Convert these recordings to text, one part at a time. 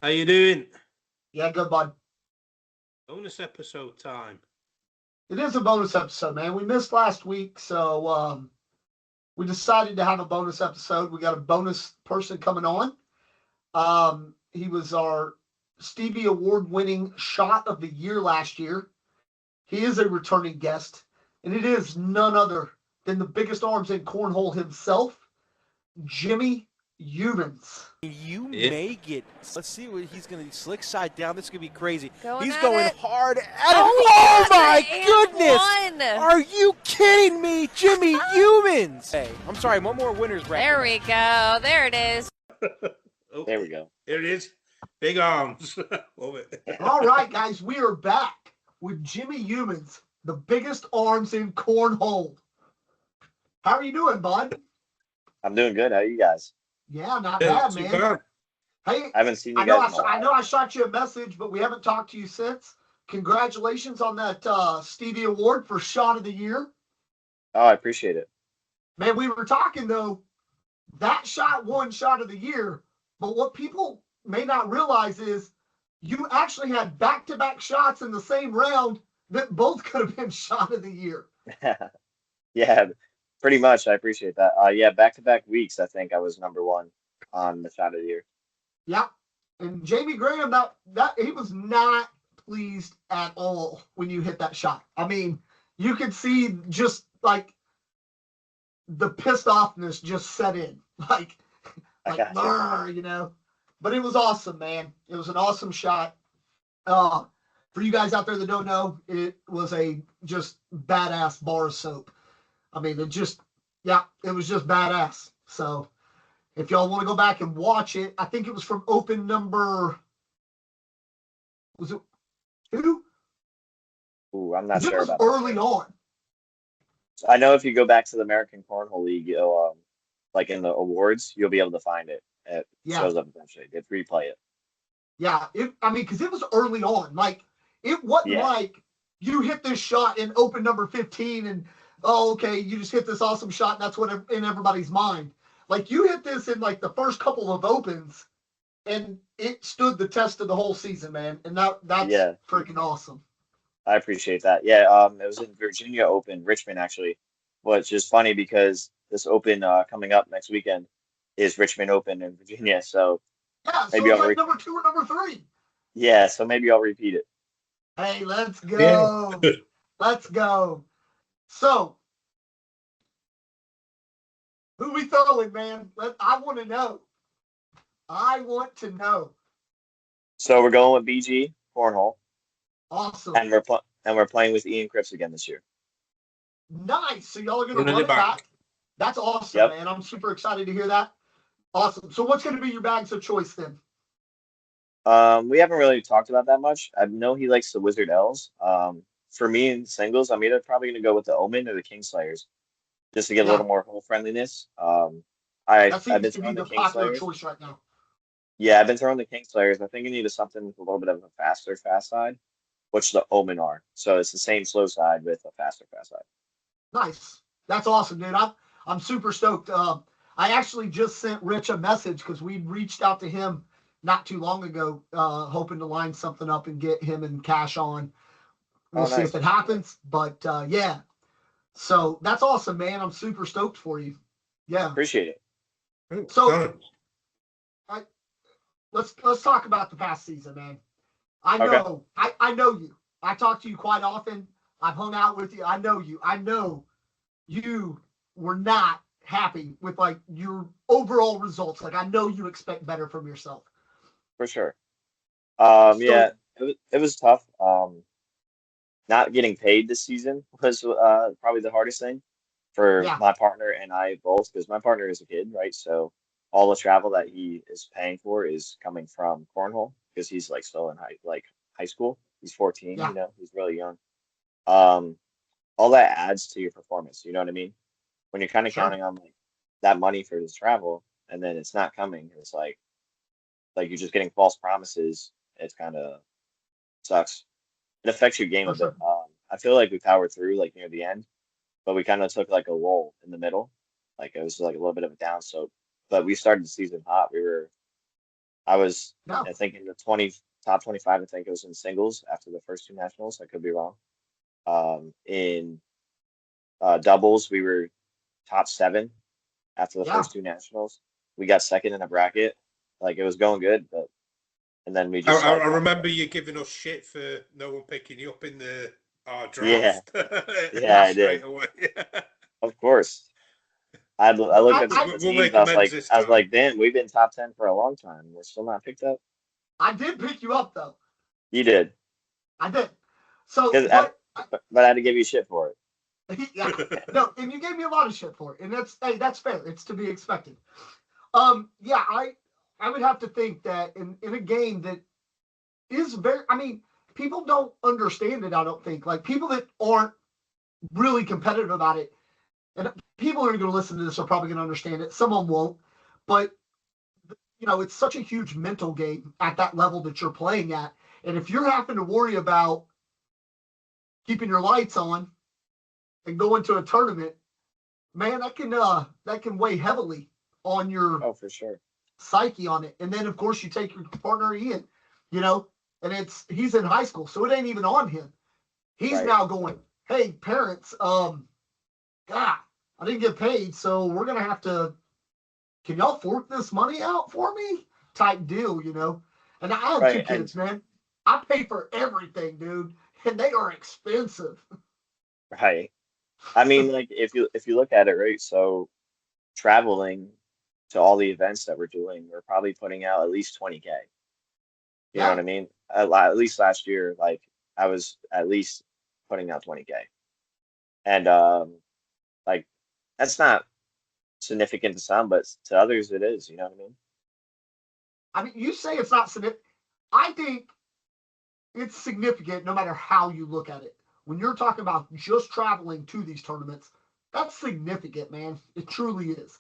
How you doing? Yeah, good bud. Bonus episode time. It is a bonus episode, man. We missed last week, so we decided to have a bonus episode. We got a bonus person coming on. He was our Stevie Award winning shot of the year last year. He is a returning guest, and it is none other than the biggest arms in cornhole himself, Jimmy Youmans. You Yeah. may get. Let's see what he's going to slick side down. This is going to be crazy. He's At going it. hard at it. Oh, Oh my and goodness! one. Are you kidding me, Jimmy Youmans? Hey, I'm sorry. One more winners bracket. There we go. There it is. Okay. There we go. Here it is. Big arms. Love it. All right, guys, we are back with Jimmy Youmans, the biggest arms in cornhole. How are you doing, bud? I'm doing good. How are you guys? Yeah, not Yeah, bad, too man. bad. Hey, I haven't seen you I know guys in a I while. know I shot you a message, but we haven't talked to you since. Congratulations on that Stevie Award for Shot of the Year. Oh, I appreciate it. Man, we were talking though, that shot won Shot of the Year, but what people may not realize is you actually had back-to-back shots in the same round that both could have been Shot of the Year. Yeah, pretty much. I appreciate that. Yeah, back-to-back weeks. I think I was number one on the shot of the year. Yeah. And Jamie Graham, that he was not pleased at all when you hit that shot. I mean, you could see just like the pissed offness just set in. Like I got you. "Brr," you know. But it was awesome, man. It was an awesome shot. For you guys out there that don't know, it was a just badass bar of soap. I mean, it was just badass. So if y'all want to go back and watch it, I think it was from open number. Was it 2? Ooh, I'm not It sure was about early that. on. I know if you go back to the American Cornhole League, like in the awards, you'll be able to find it. It Yeah. shows up eventually. If replay it. Yeah. Because it was early on. Like, it wasn't Yeah. like you hit this shot in open number 15 and, oh, okay, you just hit this awesome shot and that's what in everybody's mind. Like, you hit this in like the first couple of opens and it stood the test of the whole season, man. And that's Yeah. freaking awesome. I appreciate that. Yeah, it was in Virginia Open, Richmond actually, which is funny because this Open coming up next weekend is Richmond Open in Virginia. So Yeah. So maybe it's I'll like number 2 or number 3. so maybe I'll repeat it. Hey, let's Yeah. go. Let's go. So, who we throwing, man? I want to know. I want to know. So we're going with BG Cornhole, Awesome. and we're playing with Ian Cripps again this year. Nice. So y'all are going to Running run it it back. back. That's awesome, Yep. man. I'm super excited to hear that. Awesome. So what's going to be your bags of choice then? We haven't really talked about that much. I know he likes the Wizard L's. For me in singles, I'm either probably going to go with the Omen or the Kingslayers, just to get a Yeah. little more hole friendliness. That I've seems been to be throwing the the popular Kingslayers. choice right now. Yeah, I've been throwing the Kingslayers. I think you need something with a little bit of a faster fast side, which the Omen are. So it's the same slow side with a faster fast side. Nice. That's awesome, dude. I'm super stoked. I actually just sent Rich a message because we reached out to him not too long ago, hoping to line something up and get him and Cash on. We'll Oh, see nice. if it happens. But yeah. So that's awesome, man. I'm super stoked for you. Yeah. Appreciate it. So let's talk about the past season, man. I Okay. know I know you. I talk to you quite often. I've hung out with you. I know you. I know you were not happy with like your overall results. Like I know you expect better from yourself. For sure. So- Yeah, it was tough. Not getting paid this season was probably the hardest thing for Yeah. my partner and I both, because my partner is a kid, right? So all the travel that he is paying for is coming from cornhole because he's like still in high school. He's 14, Yeah. you know, he's really young. Um, all that adds to your performance, you know what I mean? When you're kind of Sure. counting on like that money for his travel and then it's not coming, it's like you're just getting false promises. It's kind of sucks. It affects your game For a bit. sure. I feel like we powered through like near the end, but we kind of took like a lull in the middle. Like it was like a little bit of a down slope. But we started the season hot. I was, No. I think, in the 20 top 25. I think it was in singles after the first two nationals. I could be wrong. In doubles, we were top 7 after the Yeah. first two nationals. We got second in a bracket. Like it was going good, but and then we just I like remember you giving us shit for no one picking you up in our yeah, draft. yeah, I Straight did. away. Of course. I looked at I the We'll teams. make amends this I was time. like, Dan, we've been top 10 for a long time. We're still not picked up. did pick you up though. You did, I did. So, because but I had to give you shit for it. yeah, no, and you gave me a lot of shit for it, and that's fair. It's to be expected. Yeah, I would have to think that in a game that is very, I mean, people don't understand it. I don't think like people that aren't really competitive about it, and people who are going to listen to this are probably going to understand it. Some of them won't, but it's such a huge mental game at that level that you're playing at, and if you're having to worry about keeping your lights on and going to a tournament, man, that can weigh heavily on your Oh, for sure. psyche on it. And then of course you take your partner Ian, and he's in high school, so it ain't even on him. He's Right. now going, hey parents, God, I didn't get paid, so we're gonna have to. Can y'all fork this money out for me? Type deal, And I have two Right, and kids, man. I pay for everything, dude, and they are expensive. right. I mean, like if you look at it, right, so traveling to all the events that we're doing, we're probably putting out at least 20K. You know Yeah. what I mean? At least last year, like I was at least putting out 20K. And like that's not significant to some, but to others it is, you know what I mean? I mean, you say it's not significant. I think it's significant no matter how you look at it. When you're talking about just traveling to these tournaments, that's significant, man. It truly is.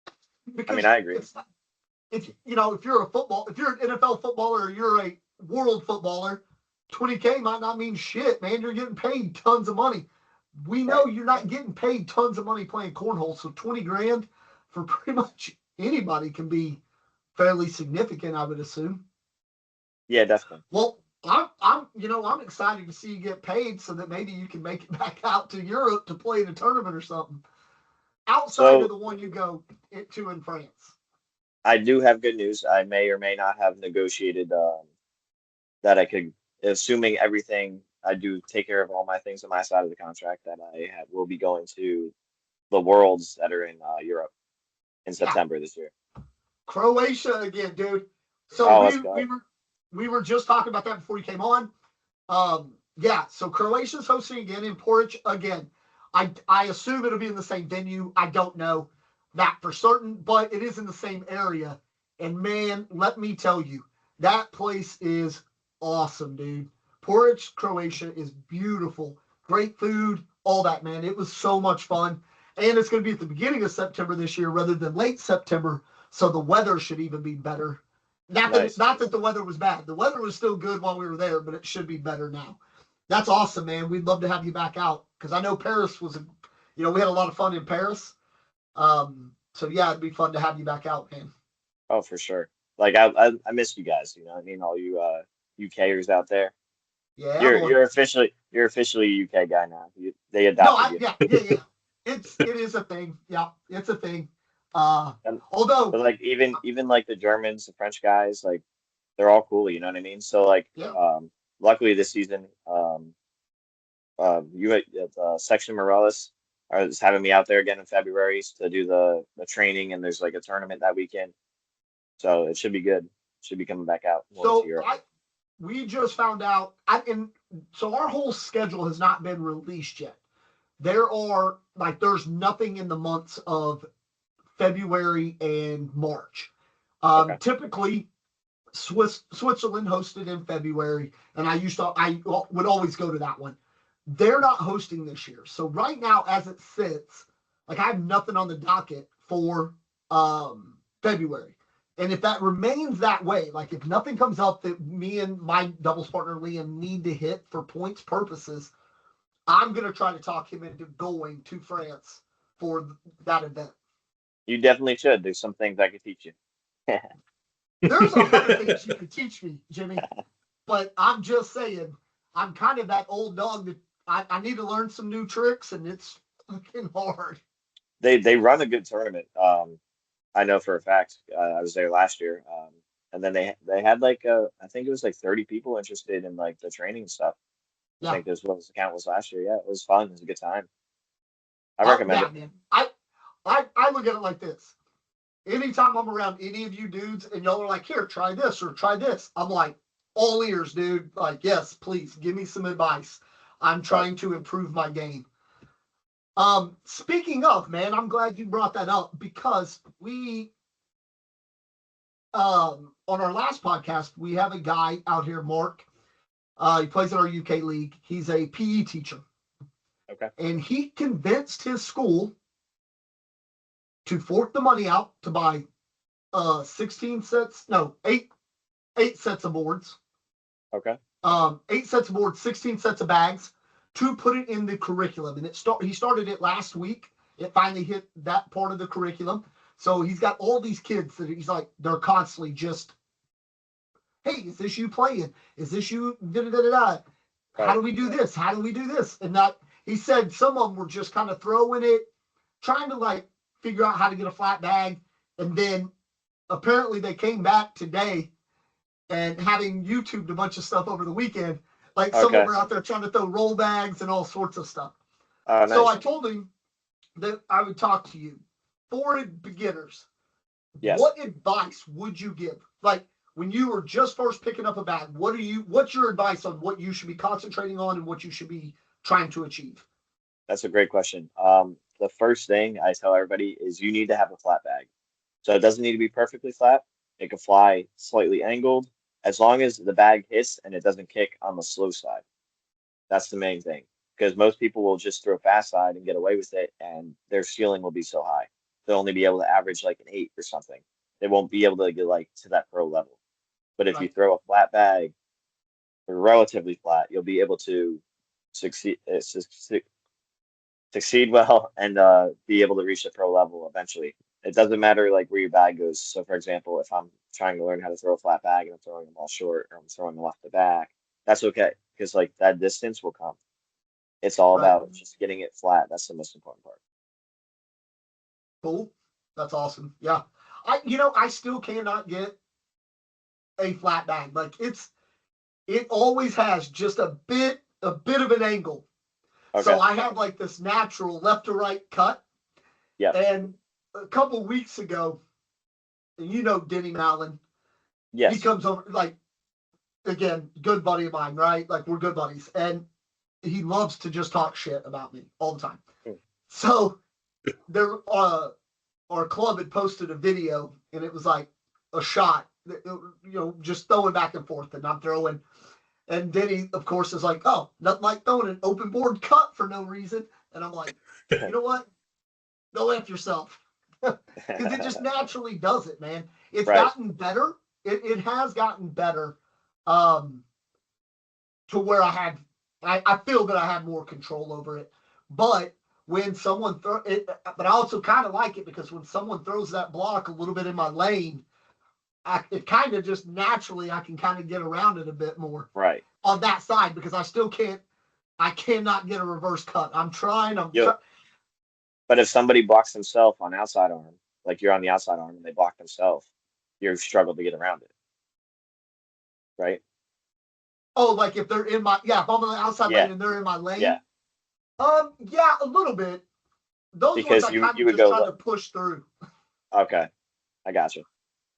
I Because mean, I agree. it's not, if you're if you're an NFL footballer or you're a world footballer, 20K might not mean shit, man. You're getting paid tons of money. We know Right. you're not getting paid tons of money playing cornhole, so 20 grand for pretty much anybody can be fairly significant, I would assume. Yeah, definitely. Well, I'm excited to see you get paid so that maybe you can make it back out to Europe to play in a tournament or something outside of So the one you go to in France. I do have good news. I may or may not have negotiated that I could, assuming everything, I do take care of all my things on my side of the contract, that will be going to the Worlds that are in Europe in Yeah, September this year. Croatia again, dude. So Oh, let's we go. we were just talking about that before you came on. Yeah, so Croatia's hosting again in Porridge again. I assume it'll be in the same venue. I don't know that for certain, but it is in the same area. And man, let me tell you, that place is awesome, dude. Porridge, Croatia is beautiful. Great food, all that, man. It was so much fun. And it's going to be at the beginning of September this year rather than late September. So the weather should even be better. Nice. Not that the weather was bad. The weather was still good while we were there, but it should be better now. That's awesome, man. We'd love to have you back out because I know Paris was, we had a lot of fun in Paris. So yeah, it'd be fun to have you back out, man. Oh, for sure. Like I miss you guys, you know what I mean? All you UKers out there. Yeah, boy. You're officially a UK guy now. They No, adopted you. yeah. It is a thing. Yeah, it's a thing. And, Although, but like even like the Germans, the French guys, like they're all cool, you know what I mean? So like yeah, luckily this season, you Section Morales is having me out there again in February to do the training, and there's like a tournament that weekend. So it should be good. Should be coming back out more to so Europe. we just found out, and so our whole schedule has not been released yet. There's nothing in the months of February and March. Okay. Typically, Switzerland hosted in February, and I would always go to that one. They're not hosting this year, so right now, as it sits, like I have nothing on the docket for February. And if that remains that way, like if nothing comes up that me and my doubles partner Liam need to hit for points purposes, I'm gonna try to talk him into going to France for that event. You definitely should. There's some things I could teach you. There's 100 things you could teach me, Jimmy, but I'm just saying, I'm kind of that old dog that I need to learn some new tricks, and it's fucking hard. They run a good tournament. I know for a fact. I was there last year. And then they had like I think it was like 30 people interested in like the training and stuff. I Yeah. think this was the count was last year. Yeah, it was fun. It was a good time. I recommend Yeah, it. man. I look at it like this. Anytime I'm around any of you dudes and y'all are like, here, try this or try this, I'm like, all ears, dude. Like, yes, please give me some advice. I'm Right. trying to improve my game. Speaking of, man, I'm glad you brought that up because we on our last podcast, we have a guy out here, Mark. He plays in our UK league. He's a PE teacher. Okay. And he convinced his school to fork the money out to buy 16 sets, no, eight sets of boards. Okay. 8 sets of boards, 16 sets of bags to put it in the curriculum. And he started it last week. It finally hit that part of the curriculum. So he's got all these kids that he's like, they're constantly just, hey, is this you playing? Is this you? Da-da-da-da-da. How do we do this? How do we do this? And that he said some of them were just kind of throwing it, trying to like figure out how to get a flat bag. And then apparently they came back today and having YouTubed a bunch of stuff over the weekend. Like some of them are out there trying to throw roll bags and all sorts of stuff. Oh, nice. So I told him that I would talk to you. For beginners, Yes. what advice would you give? Like when you were just first picking up a bag, what's your advice on what you should be concentrating on and what you should be trying to achieve? That's a great question. The first thing I tell everybody is you need to have a flat bag. So it doesn't need to be perfectly flat. It can fly slightly angled as long as the bag hits and it doesn't kick on the slow side. That's the main thing. Because most people will just throw fast side and get away with it, and their ceiling will be so high. They'll only be able to average like an 8 or something. They won't be able to get like to that pro level. But if you Right. throw a flat bag, or relatively flat, you'll be able to succeed succeed well and be able to reach the pro level eventually. It doesn't matter like where your bag goes. So, for example, if I'm trying to learn how to throw a flat bag and I'm throwing them all short or I'm throwing them off the back, that's okay because like that distance will come. It's all Right. about just getting it flat. That's the most important part. Cool. That's awesome. Yeah. I still cannot get a flat bag. Like it always has just a bit of an angle. Okay. So I have like this natural left to right cut. Yeah. And a couple weeks ago, and Denny Mallon, Yes. he comes over, like, again, good buddy of mine, right? Like, we're good buddies. And he loves to just talk shit about me all the time. So our club had posted a video, and it was like a shot, just throwing back and forth, and I'm throwing. And Denny, of course, is like, oh, nothing like throwing an open board cut for no reason. And I'm like, you know what? Go F yourself. Because it just naturally does it, man. It's Right. gotten better. It has gotten better to where I feel that I have more control over it. But when someone but I also kind of like it because when someone throws that block a little bit in my lane, it kind of just naturally I can kind of get around it a bit more. Right. On that side because I cannot get a reverse cut. I'm trying. But if somebody blocks themselves on outside arm, like you're on the outside arm and they block themselves, you struggle to get around it. Right? Oh, like if they're if I'm on the outside lane and they're in my lane? Yeah. Yeah, a little bit. Those Because ones I you kind would of just go try to push through. Okay. I got you.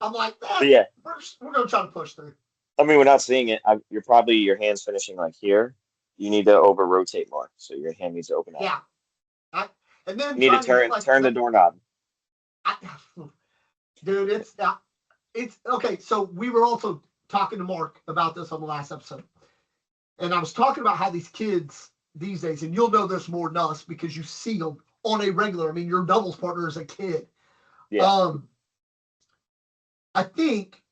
I'm like, Yeah. we're going to try to push through. I mean, we're not seeing it. You're probably your hand's finishing like here. You need to over rotate more, so your hand needs to open up. Yeah. And then you need to turn the doorknob. Dude, it's okay. So we were also talking to Mark about this on the last episode, and I was talking about how these kids these days, and you'll know this more than us because you see them on a regular. I mean, your doubles partner is a kid. Yeah. I think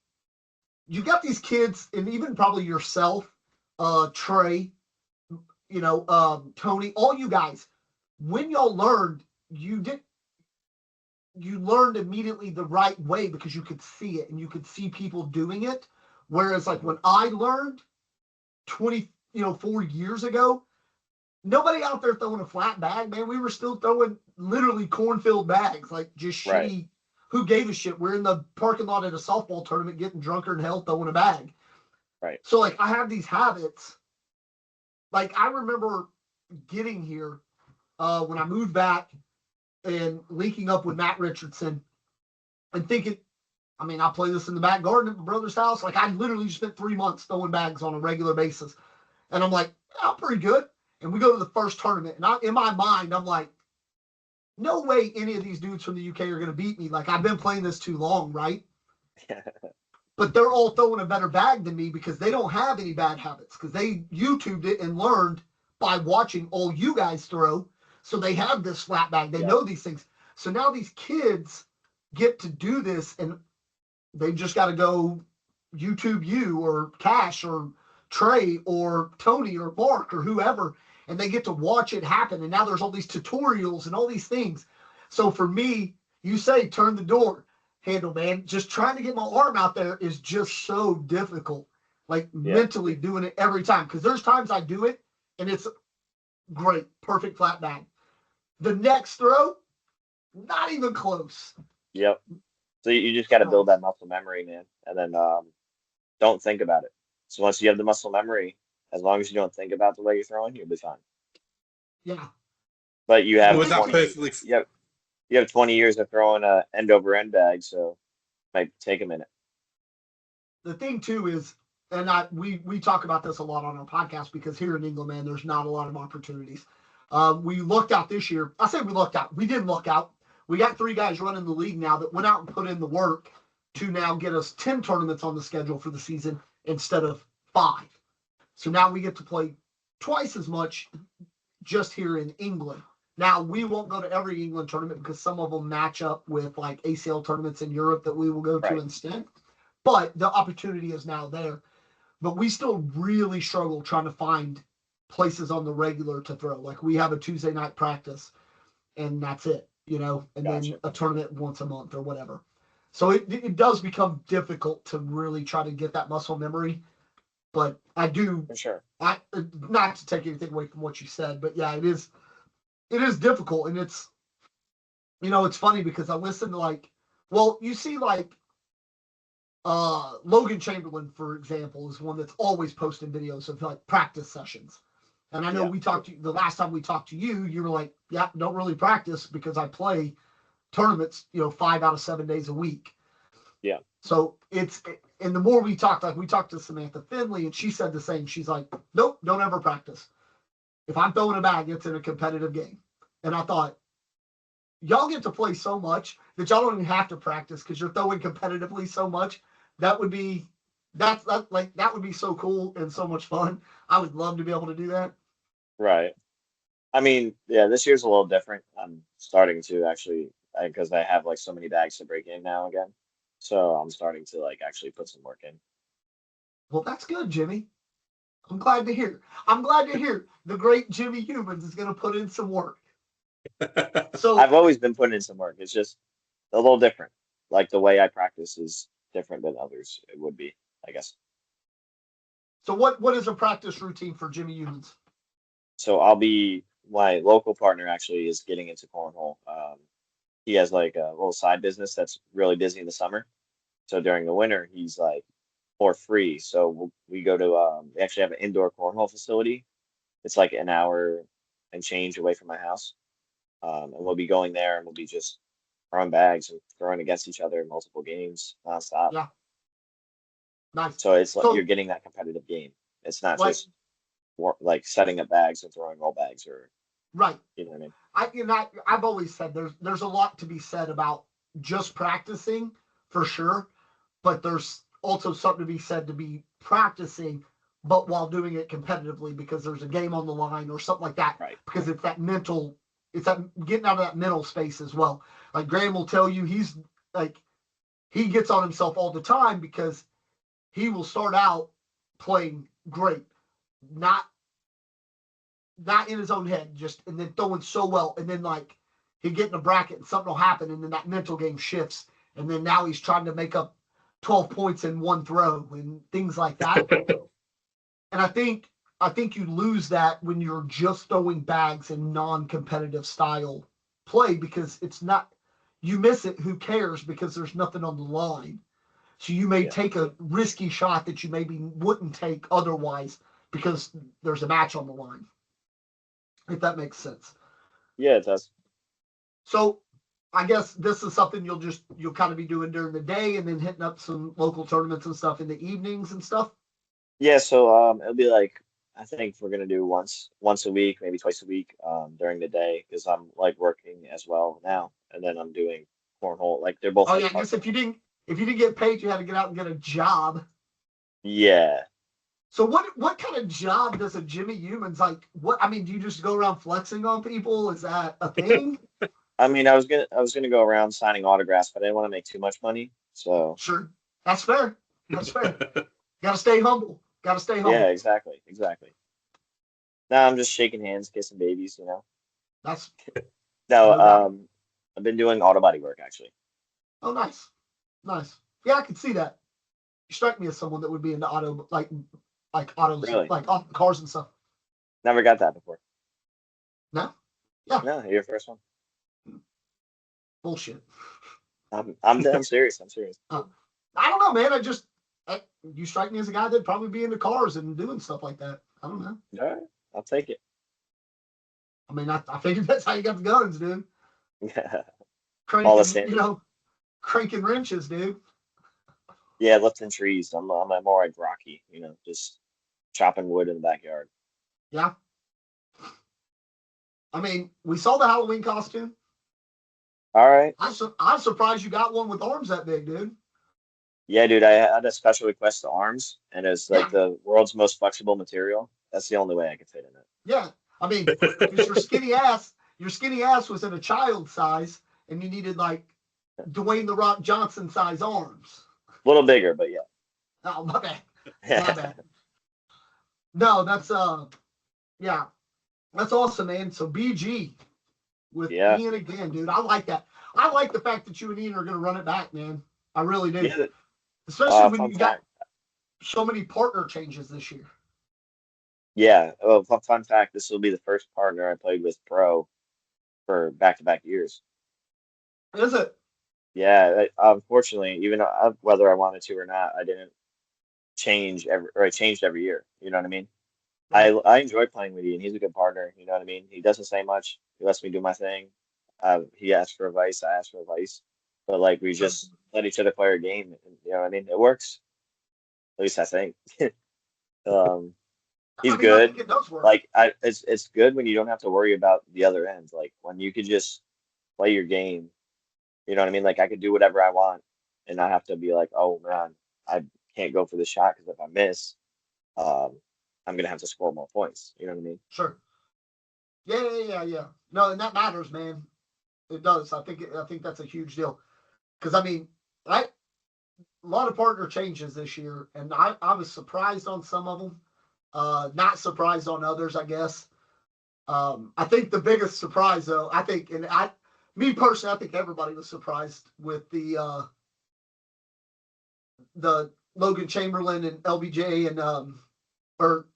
you got these kids, and even probably yourself, Trey, Tony, all you guys, when y'all learned, you learned immediately the right way because you could see it and you could see people doing it. Whereas like when I learned 4 years ago, nobody out there throwing a flat bag, man. We were still throwing literally cornfield bags, like just shitty. Right. Who gave a shit? We're in the parking lot at a softball tournament getting drunker than hell throwing a bag. Right. So like I have these habits. Like I remember getting here when I moved back and linking up with Matt Richardson and thinking, I mean, I play this in the back garden at my brother's house. Like I literally spent 3 months throwing bags on a regular basis. And I'm like, I'm pretty good. And we go to the first tournament. And in my mind, I'm like, no way any of these dudes from the UK are going to beat me. Like I've been playing this too long, right? But they're all throwing a better bag than me because they don't have any bad habits because they YouTubed it and learned by watching all you guys throw. So they have this flat bag. They know these things. So now these kids get to do this and they just got to go YouTube you or Cash or Trey or Tony or Mark or whoever, and they get to watch it happen. And now there's all these tutorials and all these things. So for me, you say turn the door handle, man. Just trying to get my arm out there is just so difficult. Like mentally doing it every time. Because there's times I do it and it's great, perfect flat bag. The next throw, not even close. Yep. So you just got to build that muscle memory, man, and then don't think about it. So once you have the muscle memory, as long as you don't think about the way you're throwing, you'll be fine. Yeah. But you have Was that 20, perfectly? you have 20 years of throwing a end over end bag, so it might take a minute. The thing too is, and we talk about this a lot on our podcast because here in England, man, there's not a lot of opportunities. We lucked out this year. I say we lucked out. We didn't luck out. We got 3 guys running the league now that went out and put in the work to now get us 10 tournaments on the schedule for the season instead of 5. So now we get to play twice as much just here in England. Now we won't go to every England tournament because some of them match up with like ACL tournaments in Europe that we will go to instead. But the opportunity is now there. But we still really struggle trying to find places on the regular to throw. Like we have a Tuesday night practice and that's it, and then a tournament once a month or whatever. So it does become difficult to really try to get that muscle memory. But I do, For sure. not to take anything away from what you said, but yeah, it is difficult. And it's, it's funny because I listen to you see Logan Chamberlain, for example, is one that's always posting videos of like practice sessions. And I know we talked to the last time we talked to you, you were like, yeah, don't really practice because I play tournaments, 5 out of 7 days a week. Yeah. So and the more we talked to Samantha Finley and she said the same. She's like, nope, don't ever practice. If I'm throwing a bag, it's in a competitive game. And I thought, y'all get to play so much that y'all don't even have to practice because you're throwing competitively so much. That would be so cool and so much fun. I would love to be able to do that. Right. I mean, this year's a little different. I'm starting to actually, because I have like so many bags to break in now again. So I'm starting to like actually put some work in. Well, that's good, Jimmy. I'm glad to hear. I'm glad to hear the great Jimmy Youmans is going to put in some work. So I've always been putting in some work. It's just a little different. Like the way I practice is different than others. It would be, I guess. So what is a practice routine for Jimmy Youmans? So my local partner actually is getting into cornhole. He has like a little side business that's really busy in the summer. So during the winter, he's like more free. So we go to, we actually have an indoor cornhole facility. It's like an hour and change away from my house. And we'll be going there and we'll be just throwing bags and throwing against each other in multiple games nonstop. Yeah. Nice. So it's like you're getting that competitive game. It's not just like setting up bags and throwing roll bags or right. You know what I mean? I've always said there's a lot to be said about just practicing for sure, but there's also something to be said to be practicing, but while doing it competitively because there's a game on the line or something like that. Right. Because it's that getting out of that mental space as well. Like Graham will tell you, he's like, he gets on himself all the time because he will start out playing great, not in his own head, and then throwing so well, and then like he'd get in a bracket and something will happen, and then that mental game shifts, and then now he's trying to make up 12 points in one throw and things like that. And I think you lose that when you're just throwing bags in non-competitive style play, because it's not, you miss it, who cares, because there's nothing on the line. So you may take a risky shot that you maybe wouldn't take otherwise because there's a match on the line. If that makes sense. Yeah, it does. So I guess this is something you'll kind of be doing during the day and then hitting up some local tournaments and stuff in the evenings and stuff. Yeah, so it'll be like, I think we're gonna do once a week, maybe twice a week, during the day, because I'm like working as well now, and then I'm doing cornhole. Like they're both. Oh like yeah, I guess if you didn't get paid, you had to get out and get a job. Yeah. So what kind of job does a Jimmy Youmans like? What, I mean, do you just go around flexing on people? Is that a thing? I mean, I was gonna go around signing autographs, but I didn't want to make too much money. So Sure, that's fair. That's fair. Gotta stay humble. Gotta stay humble. yeah, exactly. Now I'm just shaking hands, kissing babies, you know. That's No, no doubt. I've been doing auto body work actually. Oh, nice. Yeah, I can see that. You strike me as someone that would be into auto, like autos, Really? like off cars and stuff. Never got that before. No? Yeah. No, you're the first one. Bullshit. I'm serious. I'm serious. I don't know, man. You strike me as a guy that'd probably be into cars and doing stuff like that. I don't know. All right, I'll take it. I mean, I figured that's how you got the guns, dude. All the Cranking, same. cranking wrenches, dude. Yeah, lifting trees. I'm more like Rocky, you know, just chopping wood in the backyard. Yeah. I mean, we saw the Halloween costume. All right. I'm surprised you got one with arms that big, dude. Yeah, dude, I had a special request to arms, and it's like the world's most flexible material. That's the only way I could fit in it. Yeah. I mean, because your skinny ass was in a child size, and you needed like Dwayne the Rock Johnson size arms. A little bigger, but yeah. Oh, my bad. My bad. No, that's yeah. That's awesome, man. So BG with Ian again, dude. I like that. I like the fact that you and Ian are gonna run it back, man. I really do. Yeah, Especially when you got fact. so many partner changes this year. Yeah. Well, fun fact, this will be the first partner I played with pro for back-to-back years. Is it? Yeah, unfortunately, even whether I wanted to or not, I didn't I changed every year. You know what I mean? I enjoy playing with Ian. He's a good partner. You know what I mean? He doesn't say much. He lets me do my thing. He asks for advice. I ask for advice. But like we just let each other play our game. And, you know what I mean? It works. At least I think. He's I mean, I good. think it does work. Like it's good when you don't have to worry about the other end. Like when you could just play your game. You know what I mean? Like I could do whatever I want, and not have to be like, oh man, I can't go for the shot because if I miss, I'm gonna have to score more points. You know what I mean? Sure. Yeah. No, and that matters, man. It does. I think that's a huge deal. Because I mean, a lot of partner changes this year, and I was surprised on some of them. Not surprised on others, I guess. I think the biggest surprise, though, me personally, I think everybody was surprised with the Logan Chamberlain and LBJ and or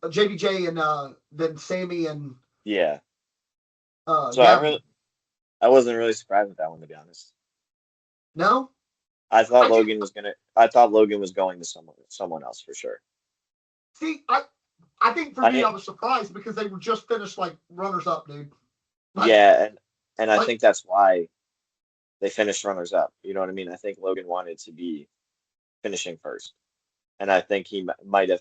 JBJ and then Sammy and Yeah. So Gavin. I wasn't really surprised with that one, to be honest. No, I thought I Logan was going to someone else for sure. see, I think for me, I was surprised because they were just finished like runners up, dude. Yeah, and I think that's why they finished runners up. You know what I mean? I think Logan wanted to be finishing first, and I think he might have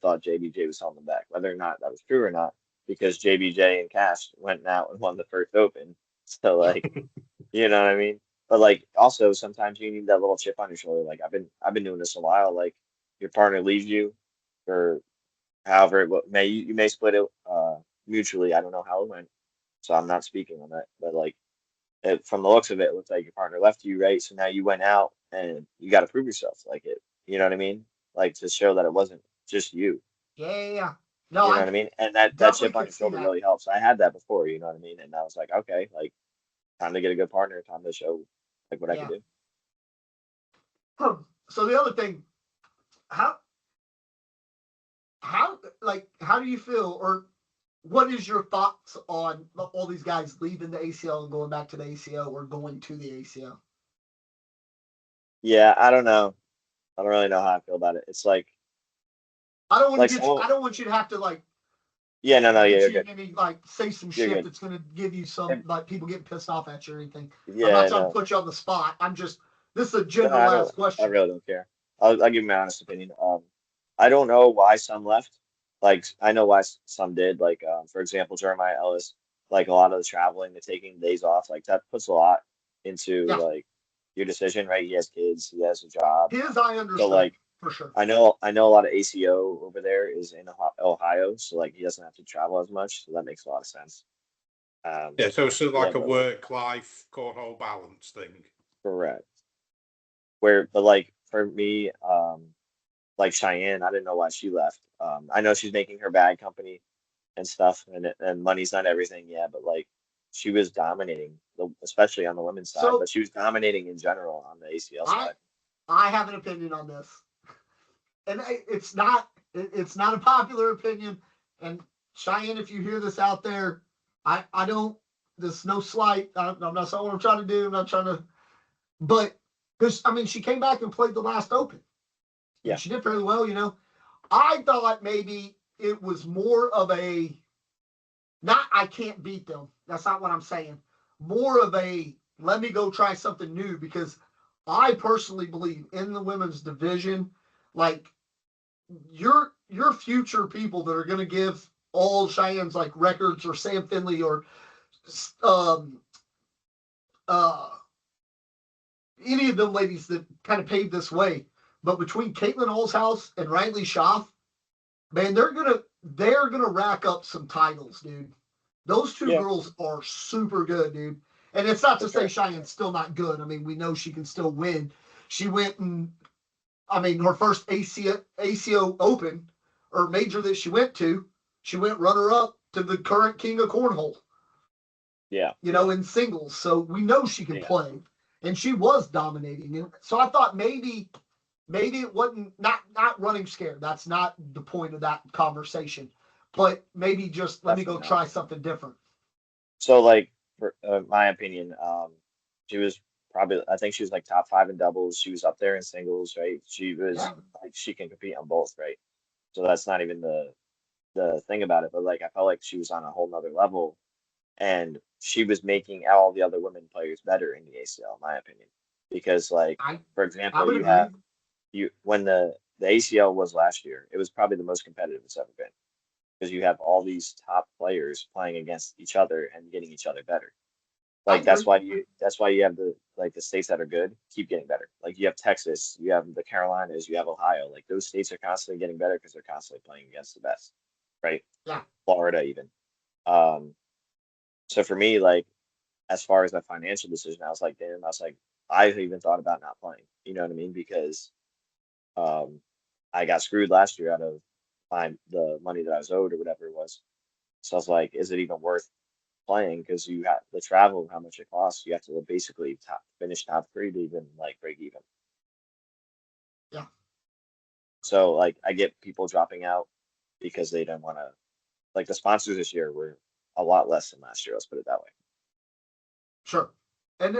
thought JBJ was holding him back, whether or not that was true or not, because JBJ and Cash went out and won the first Open. So like, you know what I mean? But like, also sometimes you need that little chip on your shoulder. Like I've been doing this a while. Like your partner leaves you for however you may split it mutually. I don't know how it went, so I'm not speaking on that. But like, from the looks of it, it looks like your partner left you, right? So now you went out and you got to prove yourself, like it. You know what I mean? Like to show that it wasn't just you. Yeah. No, You know I what I mean? And that definitely chip on could your see shoulder that. really helps. I had that before, you know what I mean? And I was like, okay, like time to get a good partner, time to show like what I Yeah. can do. So the other thing, how how do you feel, or what is your thoughts on all these guys leaving the ACL and going back to the ACO or going to the ACO? Yeah, I don't know. I don't really know how I feel about it. It's like I don't want to get you. someone, I don't want you to have to like yeah, no, yeah, get you're you good. any like say some You're shit good. that's going to give you some And- like people getting pissed off at you or anything. I'm not Yeah, trying to no, put you on the spot. I'm just this is a no, general I ass don't. I question. really don't care. I'll give you my honest opinion. I don't know why some left. Like I know why some did. Like for example, Jeremiah Ellis. Like a lot of the traveling, the taking days off, like that puts a lot into Yeah, like your decision, right? He has kids, he has a job. his I So understand like for sure. I know a lot of ACO over there is in Ohio, so like he doesn't have to travel as much, so that makes a lot of sense. Yeah, so it's sort of Yeah, like a but like work-life cornhole balance thing. correct. But like for me, like Cheyenne, I didn't know why she left. I know she's making her bag company and stuff, and money's not everything, yeah, but like she was dominating, especially on the women's side, So but she was dominating in general on the ACL I side. I have an opinion on this, and it's not a popular opinion. And Cheyenne, if you hear this out there, I don't. There's no slight. I'm not saying what I'm trying to do. I'm not trying to, but because I mean, she came back and played the last Open, and Yeah, she did fairly well. I thought maybe it was more of a not I can't beat them. That's not what I'm saying. More of a let me go try something new because I personally believe in the women's division, like your future people that are going to give all Cheyenne's like records or Sam Finley or um uh any of them ladies that kind of paved this way. But between Caitlin Allshouse and Riley Schaff, man, they're gonna rack up some titles, dude. Those two yeah, girls are super good, dude. And it's not for to say sure. Cheyenne's still not good. I mean, we know she can still win. She went and I mean, her first ACO Open or major that she went runner up to the current king of cornhole, Yeah, in singles. So we know she can yeah, play, and she was dominating. And so I thought maybe it wasn't not running scared. That's not the point of that conversation. But maybe just let me go definitely not. try something different. So like for my opinion, she was probably I think she was like top five in doubles. She was up there in singles, right? She was Yeah, like she can compete on both, right? So that's not even the thing about it, but like I felt like she was on a whole nother level, and she was making all the other women players better in the ACL, in my opinion. Because like I for I example, would you agree. have you when the ACL was last year, it was probably the most competitive it's ever been because you have all these top players playing against each other and getting each other better. I Like agree. that's why you have the states that are good keep getting better. Like you have Texas, you have the Carolinas, you have Ohio. Like those states are constantly getting better because they're constantly playing against the best, right? Yeah. Florida even. Um, so for me, like as far as my financial decision, I was like, damn, I was like, I've even thought about not playing. You know what I mean? Because um, I got screwed last year out of the money that I was owed or whatever it was. So I was like, is it even worth playing? Because you have the travel, how much it costs. You have to basically finish top three to even like break even. Yeah. So like I get people dropping out because they don't want to. Like the sponsors this year were a lot less than last year. Let's put it that way. Sure. And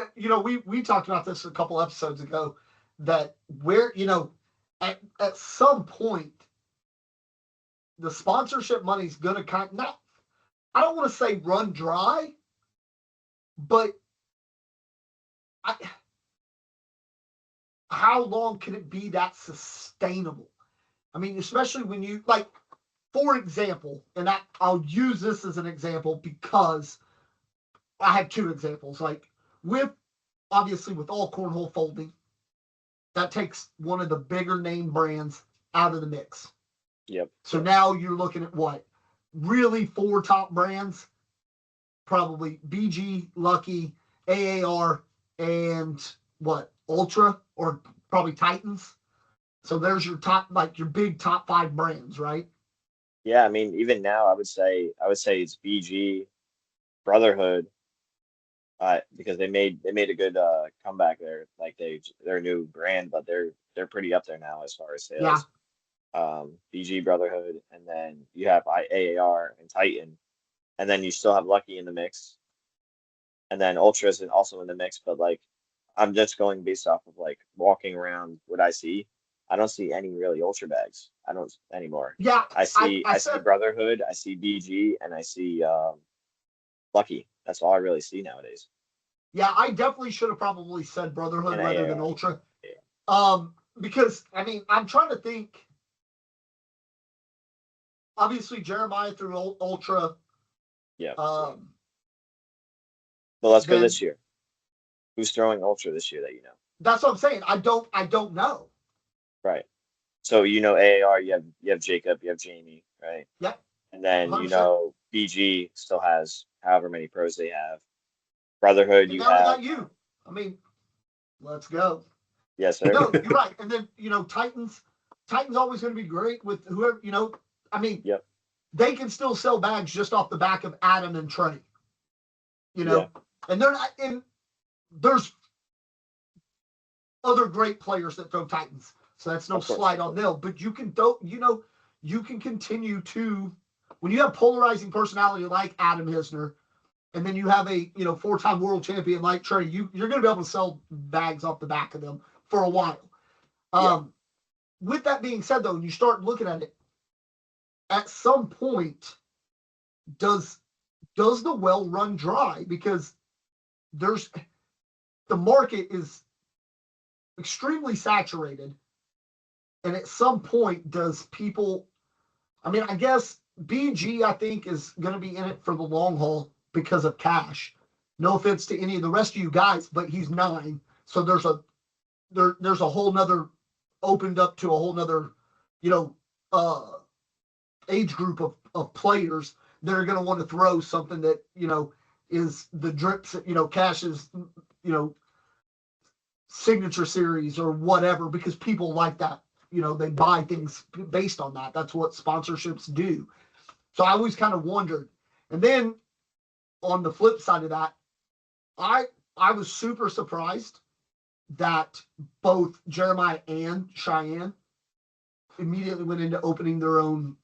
we talked about this a couple episodes ago that where at some point the sponsorship money's gonna kind not I don't want to say run dry, but I, how long can it be that sustainable? I mean, especially when you like, for example, and I'll use this as an example because I have two examples. Like with obviously with all cornhole folding, that takes one of the bigger name brands out of the mix. Yep. So now you're looking at what? Really four top brands, probably BG, Lucky, AAR, and what? Ultra or probably Titans. So there's your top, like your big top five brands, right? Yeah, I mean, even now, I would say it's BG, Brotherhood, because they made a good comeback there. Like they're a new brand, but they're pretty up there now as far as Yeah. sales. BG Brotherhood, and then you have AAR and Titan, and then you still have Lucky in the mix, and then Ultra is also in the mix. But like, I'm just going based off of like walking around what I see. I don't see any really Ultra bags. I don't anymore. Yeah. I see I I see said, Brotherhood, I see BG, and I see Lucky. That's all I really see nowadays. yeah, I definitely should have probably said Brotherhood And rather than AAR. Ultra. Yeah. Because I mean, I'm trying to think. Obviously, Jeremiah threw Ultra. Yeah. Um, But let's go then this year. Who's throwing Ultra this year that you know? that's what I'm saying. I don't know. Right. So you know AAR, you have Jacob, you have Jamie, right? Yep, And then 100%. BG still has however many pros they have. Brotherhood, And you now they have got you. I mean, let's go. yes, sir. No, you're right. And then Titans always going to be great with whoever. I mean, Yep. they can still sell bags just off the back of Adam and Trey. Yeah. And they're not. And there's other great players that throw Titans, so that's no Of course, slight of on course. them. But you can throw. You can continue to when you have polarizing personality like Adam Hisner, and then you have a four-time world champion like Trey. You're going to be able to sell bags off the back of them for a while. Yeah. With that being said, though, when you start looking at it, at some point, does the well run dry? Because the market is extremely saturated, and at some point, does people? I mean, I guess BG I think is going to be in it for the long haul because of cash. No offense to any of the rest of you guys, but he's 9, so there's a whole nother opened up to a whole nother, you know, uh, age group of players that are going to want to throw something that is the drips, Cash's, signature series or whatever, because people like that. They buy things based on that. That's what sponsorships do. So I always kind of wondered. And then on the flip side of that, I was super surprised that both Jeremiah and Cheyenne immediately went into opening their own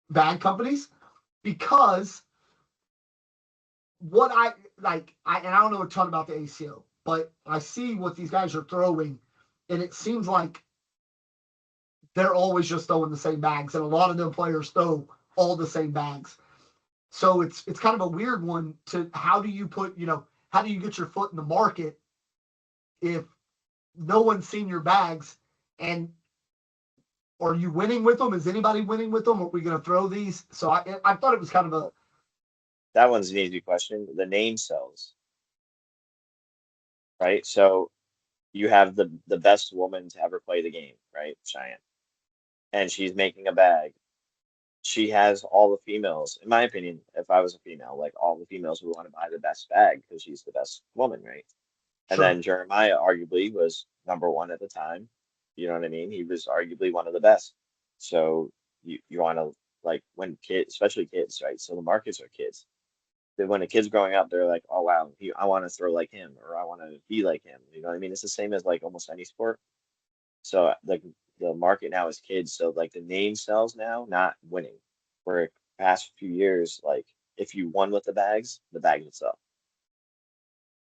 bag companies, because what I like, and I don't know a ton about the ACO, but I see what these guys are throwing, and it seems like they're always just throwing the same bags, and a lot of them players throw all the same bags. So it's kind of a weird one to how do you get your foot in the market if no one's seen your bags, and are you winning with them? Is anybody winning with them? Are we going to throw these? So I thought it was kind of a That one's an easy question. The name sells, right? So you have the best woman to ever play the game, right? Cheyenne. And she's making a bag. She has all the females, in my opinion, if I was a female, like all the females would want to buy the best bag because she's the best woman, right? And sure. then Jeremiah arguably was number one at the time. You know what I mean? He was arguably one of the best. So you want to like when kids, especially kids, right? So the markets are kids. That when a kid's growing up, they're like, oh wow, I want to throw like him or I want to be like him. You know what I mean? It's the same as like almost any sport. So like the market now is kids. So like the name sells now, not winning. Where past few years, like if you won with the bags would sell.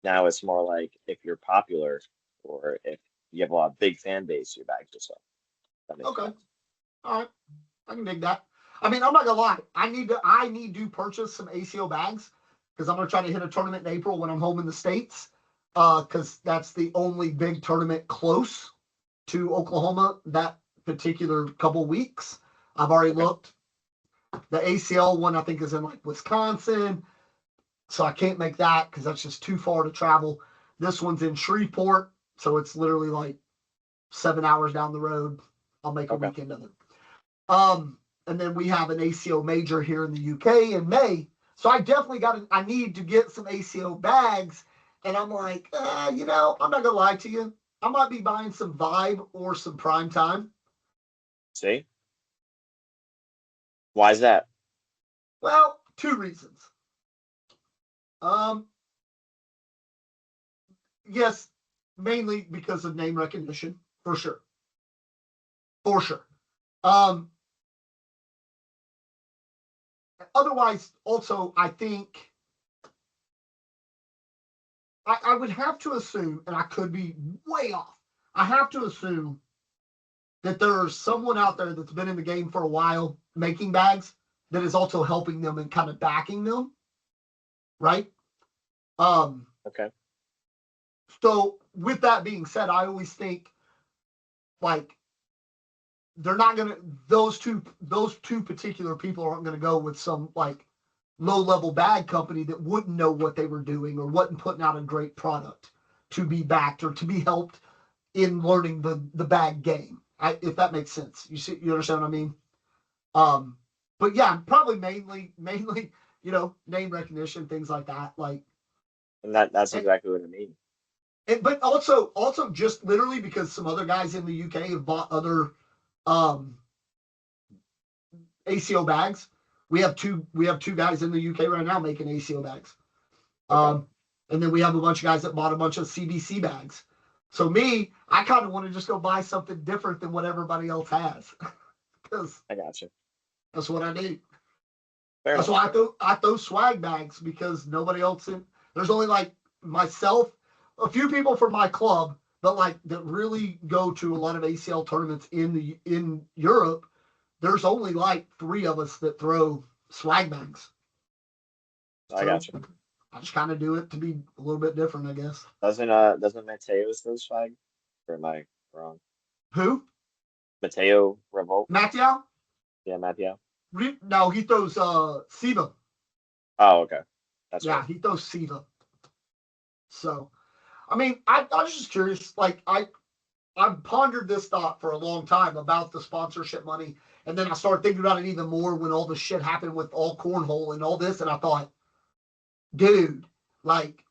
Now it's more like if you're popular or if you have a lot of big fan base, your bags will sell. That makes Okay. sense. All right. I can dig that. I mean, I'm not gonna lie. I need to purchase some ACO bags because I'm gonna try to hit a tournament in April when I'm home in the States. Because that's the only big tournament close to Oklahoma that particular couple weeks. I've already Okay. looked. The ACL one I think is in like Wisconsin, so I can't make that because that's just too far to travel. This one's in Shreveport, so it's literally like 7 hours down the road. I'll make a Okay. weekend of it. And then we have an ACO major here in the UK in May. So I definitely I need to get some ACO bags. And I'm like, I'm not gonna lie to you. I might be buying some Vibe or some Prime Time. See? Why is that? Well, two reasons. Yes, mainly because of name recognition, for sure. For sure. Otherwise, also, I think I would have to assume, and I could be way off, I have to assume that there's someone out there that's been in the game for a while making bags that is also helping them and kind of backing them, right? Okay. So with that being said, I always think like they're not gonna those two particular people aren't gonna go with some like low level bag company that wouldn't know what they were doing or wasn't putting out a great product to be backed or to be helped in learning the bag game. If that makes sense. You understand what I mean? But yeah, probably mainly, name recognition, things like that. Like, And that's exactly what I mean. but also just literally because some other guys in the UK have bought other ACO bags. We have two guys in the UK right now making ACO bags. Okay. And then we have a bunch of guys that bought a bunch of CBC bags. So me, I kind of want to just go buy something different than what everybody else has. Because I got you. that's what I do. Fair That's enough. why I throw swag bags because nobody else there's only like myself, a few people from my club, but like that really go to a lot of ACL tournaments in Europe. There's only like 3 of us that throw swag bags. I got you. I just kind of do it to be a little bit different, I guess. Doesn't Mateo's throw swag? Or am I wrong? Who? Mateo Revolt? Mattia? Yeah, Mateo. No, he throws Siva. Oh, okay. That's Yeah, right. he throws Siva. So, I mean, I was just curious. Like, I've pondered this thought for a long time about the sponsorship money. And then I started thinking about it even more when all the shit happened with all cornhole and all this. And I thought, dude, like,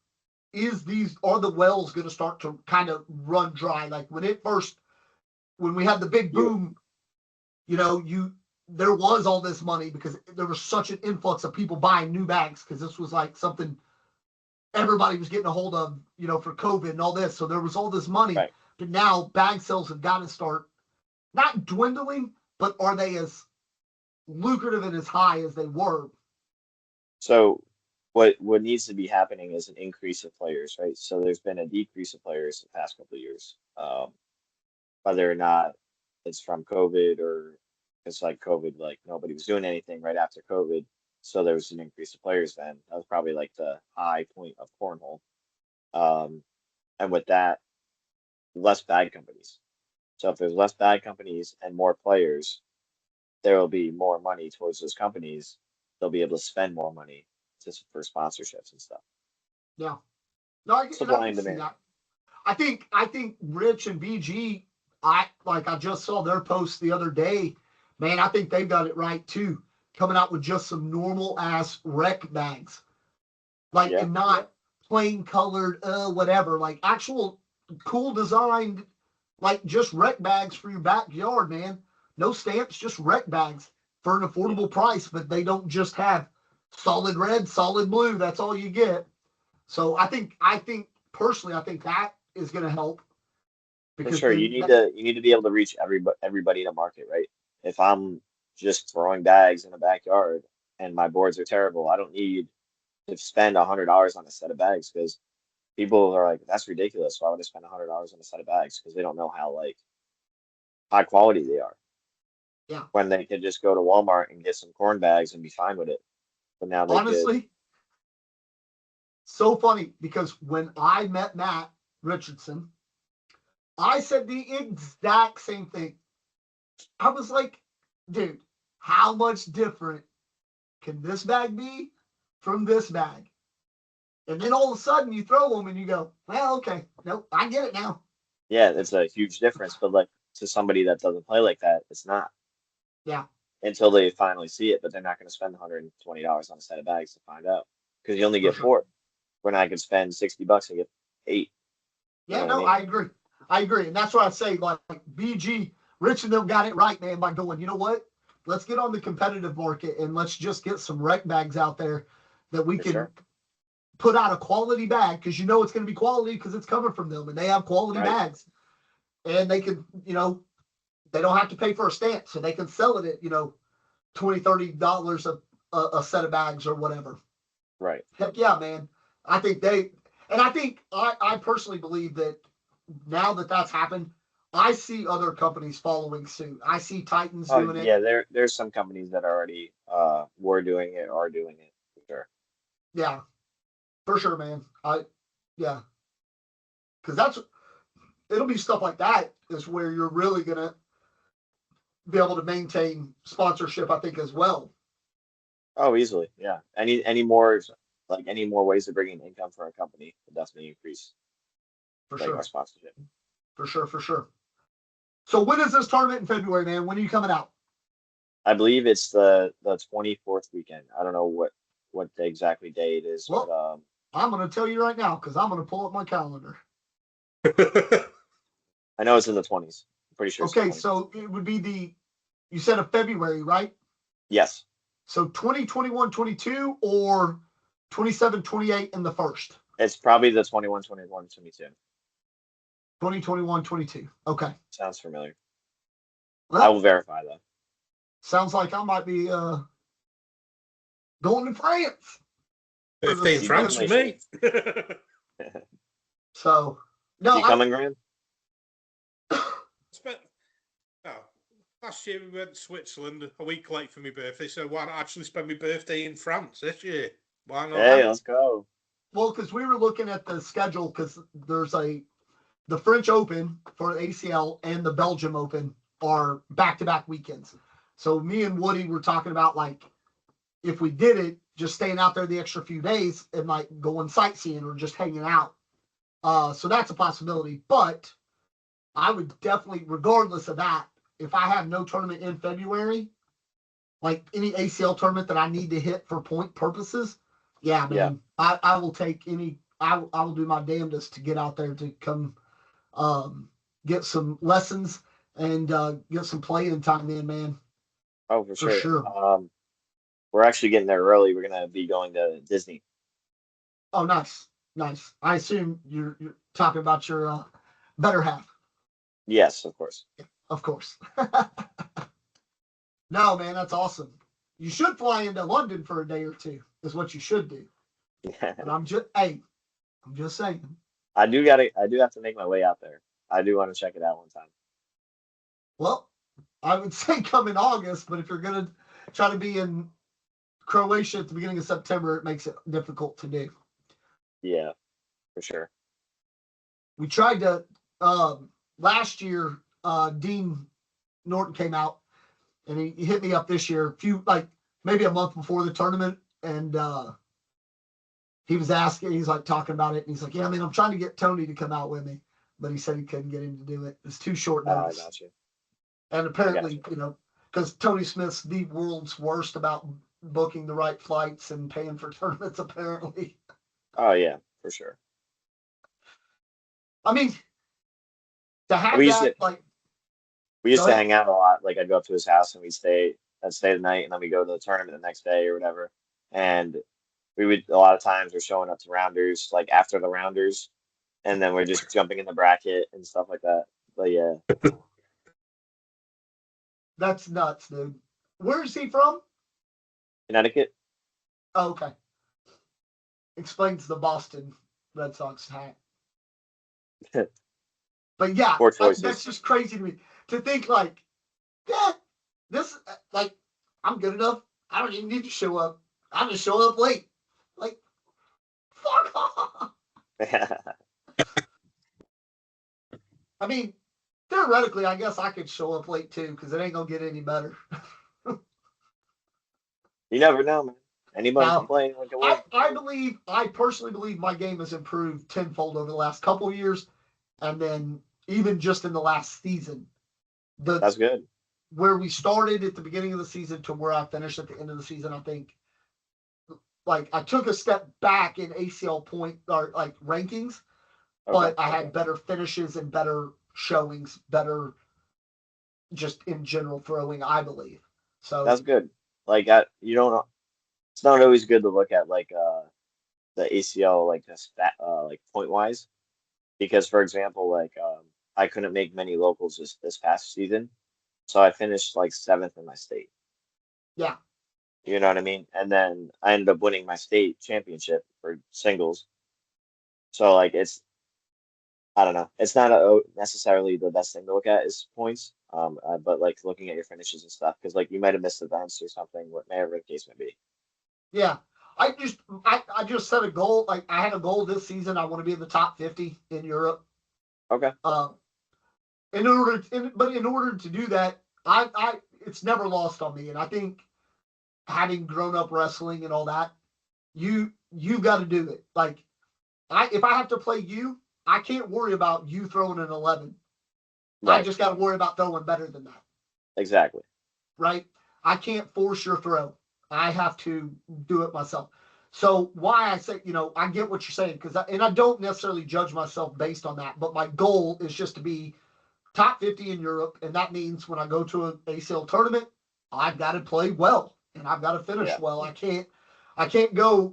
are the wells going to start to kind of run dry? Like when we had the big boom, there was all this money because there was such an influx of people buying new bags because this was like something everybody was getting a hold of, for COVID and all this. So there was all this money. Right. But now bag sales have got to start not dwindling, but are they as lucrative and as high as they were? So what needs to be happening is an increase of players, right? So there's been a decrease of players the past couple of years. Whether or not it's from COVID or it's like COVID, like nobody was doing anything right after COVID. So there was an increase of players then. That was probably like the high point of cornhole. And with that, less bag companies. So if there's less bag companies and more players, there will be more money towards those companies. They'll be able to spend more money for sponsorships and stuff. Yeah. No, I Supply can and see demand. that. I think Rich and BG, I just saw their post the other day. Man, I think they've got it right too. Coming out with just some normal ass rec bags. Like, Yeah. and not plain colored, whatever. Like actual cool designed, like just rec bags for your backyard, man. No stamps, just rec bags for an affordable price, but they don't just have solid red, solid blue. That's all you get. So I think personally, I think that is going to help For because sure. then You need to be able to reach everybody in a market, right? If I'm just throwing bags in a backyard and my boards are terrible, I don't need to spend $100 on a set of bags because people are like, that's ridiculous. Why would I spend $100 on a set of bags? Because they don't know how like high quality they are. yeah, When they could just go to Walmart and get some corn bags and be fine with it. But now they could. honestly, so funny because when I met Matt Richardson, I said the exact same thing. I was like, dude, how much different can this bag be from this bag? And then all of a sudden you throw them and you go, well, okay, nope, I get it now. Yeah, it's a huge difference. But like to somebody that doesn't play like that, it's not. Yeah. Until they finally see it, but they're not going to spend $120 on a set of bags to find out because you only For get sure. 4. When I could spend $60 and get 8. You Yeah, know no, what I I mean? agree. I agree. And that's why I say, like BG, Rich and them got it right, man, by going, you know what? let's get on the competitive market and let's just get some rec bags out there that we For can sure. put out a quality bag, because you know it's going to be quality because it's coming from them and they have quality Right. bags, and they can, they don't have to pay for a stamp, so they can sell it at, $20-$30 a set of bags or whatever. Right. Heck yeah, man. I think I personally believe that now that that's happened, I see other companies following suit. I see Titans Oh doing it. yeah, there's some companies that already were doing it, are doing it for sure. Yeah, for sure, man. Yeah, because it'll be stuff like that is where you're really gonna be able to maintain sponsorship, I think, as well. Oh, easily, yeah. Any more ways of bringing income for a company will definitely increase For like sure. our sponsorship. For sure. So when is this tournament in February, man? When are you coming out? I believe it's the 24th weekend. I don't know what the exactly day it is, Well, but I'm going to tell you right now because I'm going to pull up my calendar. I know it's in the 20s. I'm pretty sure. Okay, so it would be you said of February, right? Yes. So 2021-22 or 27-28 in the first? It's probably the 21, 21, 22. 2021-22. Okay. Sounds familiar. Well, I will verify that. sounds like I might be going to France. Birthday in France for me. So, no, You coming, Graham? Last year we went to Switzerland a week late for my birthday, so why not actually spend my birthday in France this year? Why not? Hey, let's go. Well, because we were looking at the schedule, because there's the French Open for ACL and the Belgium Open are back-to-back weekends. So me and Woody were talking about, like, if we did it, just staying out there the extra few days and like going sightseeing or just hanging out. So that's a possibility. But I would definitely, regardless of that, if I have no tournament in February, like any ACL tournament that I need to hit for point purposes, yeah, man, yeah. I will take I will do my damnedest to get out there to come get some lessons and get some playing time in, man. Oh, for For sure. We're actually getting there early. We're gonna be going to Disney. Oh, nice. I assume you're talking about your better half. Yes, of course. Of course. No, man, that's awesome. You should fly into London for a day or two, is what you should do. But I'm just saying. I do have to make my way out there. I do want to check it out one time. Well, I would say come in August, but if you're gonna try to be in Croatia at the beginning of September, it makes it difficult to do. Yeah, for sure. We tried to last year. Dean Norton came out and he hit me up this year, maybe a month before the tournament, and he was asking. He's like talking about it, and he's like, "Yeah, I mean, I'm trying to get Tony to come out with me, but he said he couldn't get him to do it. It's too short notice." I got you. And apparently, because Tony Smith's the world's worst about booking the right flights and paying for tournaments, apparently. Oh yeah, for sure. I mean, to have we used to hang out a lot. Like I'd go up to his house and I'd stay the night, and then we go to the tournament the next day or whatever. And we would, a lot of times we're showing up to rounders, like after the rounders, and then we're just jumping in the bracket and stuff like that. But yeah. That's nuts, dude. Where is he from? Connecticut. Oh, okay. Explains the Boston Red Sox hat. But yeah, that's just crazy to me. To think like, yeah, this, like, I'm good enough. I don't even need to show up. I just show up late. Like, fuck off. I mean, theoretically, I guess I could show up late too, because it ain't gonna get any better. You never know, man. Anybody can play. I personally believe my game has improved tenfold over the last couple of years, and then even just in the last season. That's good. Where we started at the beginning of the season to where I finished at the end of the season, I think, like, I took a step back in ACL point or like rankings, but I had better finishes and better showings, better just in general throwing, I believe. So That's good. Like you don't. It's not always good to look at like the ACL like the stat like point wise because for example like I couldn't make many locals this past season, so I finished like seventh in my state. yeah, You know what I mean? And then I ended up winning my state championship for singles. So like it's I don't know. It's not necessarily the best thing to look at is points. But like looking at your finishes and stuff because like you might have missed events or something, whatever the case may be. yeah. I just set a goal. Like I had a goal this season. I want to be in the top 50 in Europe. Okay. In order to do that, it's never lost on me. And I think having grown up wrestling and all that, you got to do it. Like if I have to play you, I can't worry about you throwing an 11. I Right. just got to worry about throwing better than that. Exactly. Right? I can't force your throw. I have to do it myself. So why I say, I get what you're saying and I don't necessarily judge myself based on that, but my goal is just to be top 50 in Europe, and that means when I go to an ACL tournament, I've got to play well and I've got to finish Yeah. well. I can't go,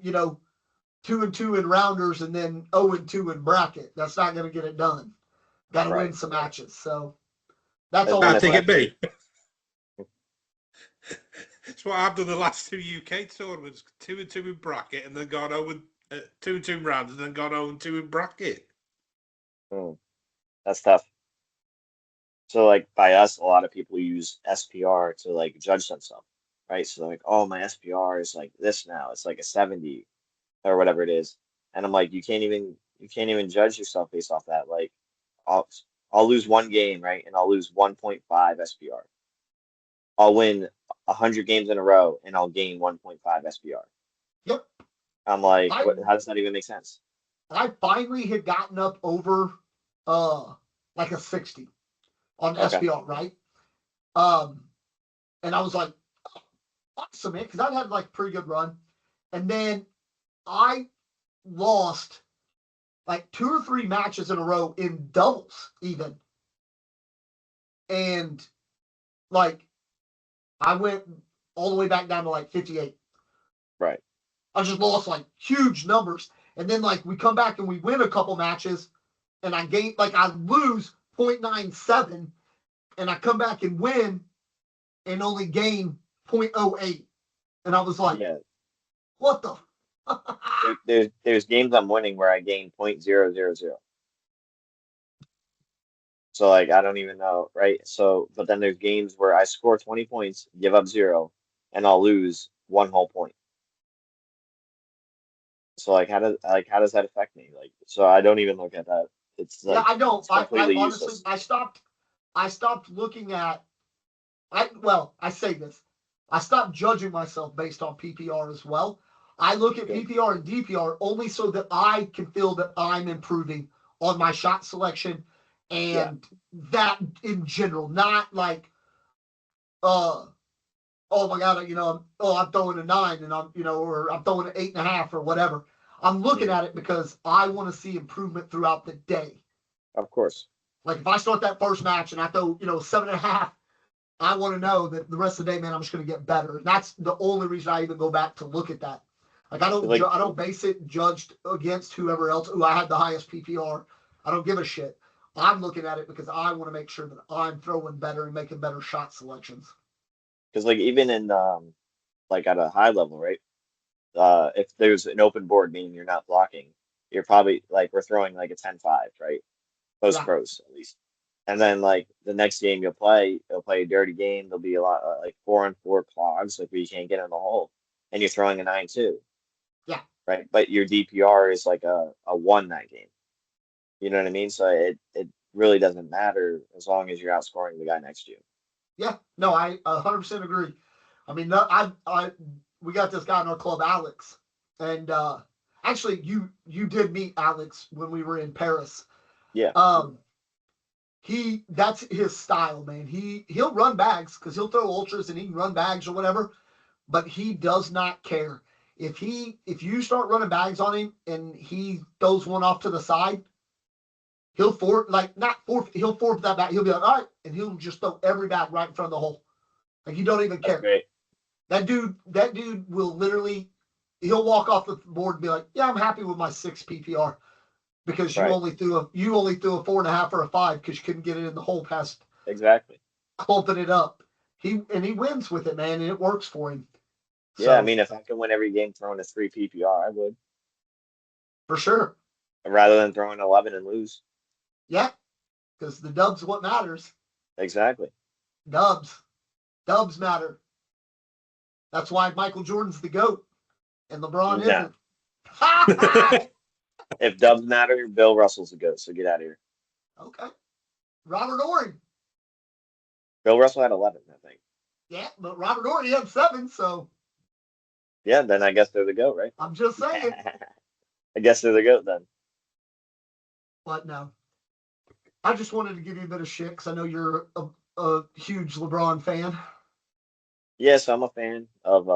2-2 in rounders and then 0-2 in bracket. That's not going to get it done. Got to Right. win some matches. So that's And all. then I it's think like it be. It's what I've done the last two UK tournaments: 2-2 in bracket, and then gone 2-2 in rounds, and then gone 0-2 in bracket. that's tough. So like by us, a lot of people use SPR to like judge themselves, right? So like, oh, my SPR is like this now. It's like a 70 or whatever it is. And I'm like, you can't even judge yourself based off that. Like I'll lose one game, right? And I'll lose 1.5 SPR. I'll win 100 games in a row and I'll gain 1.5 SPR. Yep. I'm like, how does that even make sense? I finally had gotten up over like a 60 on Okay. SPR, right? And I was like, awesome, man, because I've had like a pretty good run. And then I lost like 2 or 3 matches in a row in doubles, even. And like I went all the way back down to like 58. Right. I just lost like huge numbers. And then like we come back and we win a couple matches and I lose 0.97 and I come back and win and only gain 0.08. And I was like, Yeah. what the? There's games I'm winning where I gain 0.000. So like I don't even know, right? So but then there's games where I score 20 points, give up 0, and I'll lose 1 whole point. So like how does that affect me? Like so I don't even look at that. It's like I don't. it's completely I honestly, useless. I stopped looking at, I say this, I stopped judging myself based on PPR as well. I look at Good. PPR and DPR only so that I can feel that I'm improving on my shot selection and that in general, not like, oh my God, I'm throwing a 9 and or I'm throwing an 8.5 or whatever. I'm looking at it because I want to see improvement throughout the day. Of course. Like if I start that first match and I throw, 7.5, I want to know that the rest of the day, man, I'm just going to get better. And that's the only reason I even go back to look at that. Like I don't base it judged against whoever else. I had the highest PPR. I don't give a shit. I'm looking at it because I want to make sure that I'm throwing better and making better shot selections. Because like even in like at a high level, right? If there's an open board, meaning you're not blocking, you're probably like we're throwing like a 10-5, right? Post pros at least. And then like the next game you'll play a dirty game. There'll be a lot like 4-on-4 clogs, like where you can't get in the hole, and you're throwing a 9-2. Yeah. Right. But your DPR is like a 1 that game. You know what I mean? So it really doesn't matter as long as you're outscoring the guy next to you. Yeah. No, I 100% agree. I mean, we got this guy in our club, Alex, and actually you did meet Alex when we were in Paris. Yeah. That's his style, man. He'll run bags because he'll throw ultras and he can run bags or whatever, but he does not care. If you start running bags on him and he throws one off to the side, he'll forfeit that bag. He'll be like, all right, and he'll just throw every bag right in front of the hole. Like, he don't even That's care. great. That dude will literally, he'll walk off the board and be like, "Yeah, I'm happy with my 6 PPR because you Right. only threw a 4.5 or a 5 because you couldn't get it in the hole past Exactly. clumping it up." He wins with it, man, and it works for him. Yeah, I So, mean, if I can win every game throwing a 3 PPR, I would, for sure. rather than throwing 11 and lose. Yeah, because the dubs what matters. Exactly. Dubs matter. That's why Michael Jordan's the GOAT and LeBron No. isn't. If dubs matter, Bill Russell's a goat, so get out of here. Okay. Robert Ory. Bill Russell had 11, I think. Yeah, but Robert Ory had 7, so Yeah, then I guess they're the goat, right? I'm just saying. I guess they're the goat then. But no. I just wanted to give you a bit of shit because I know you're a huge LeBron fan. Yes, I'm a fan of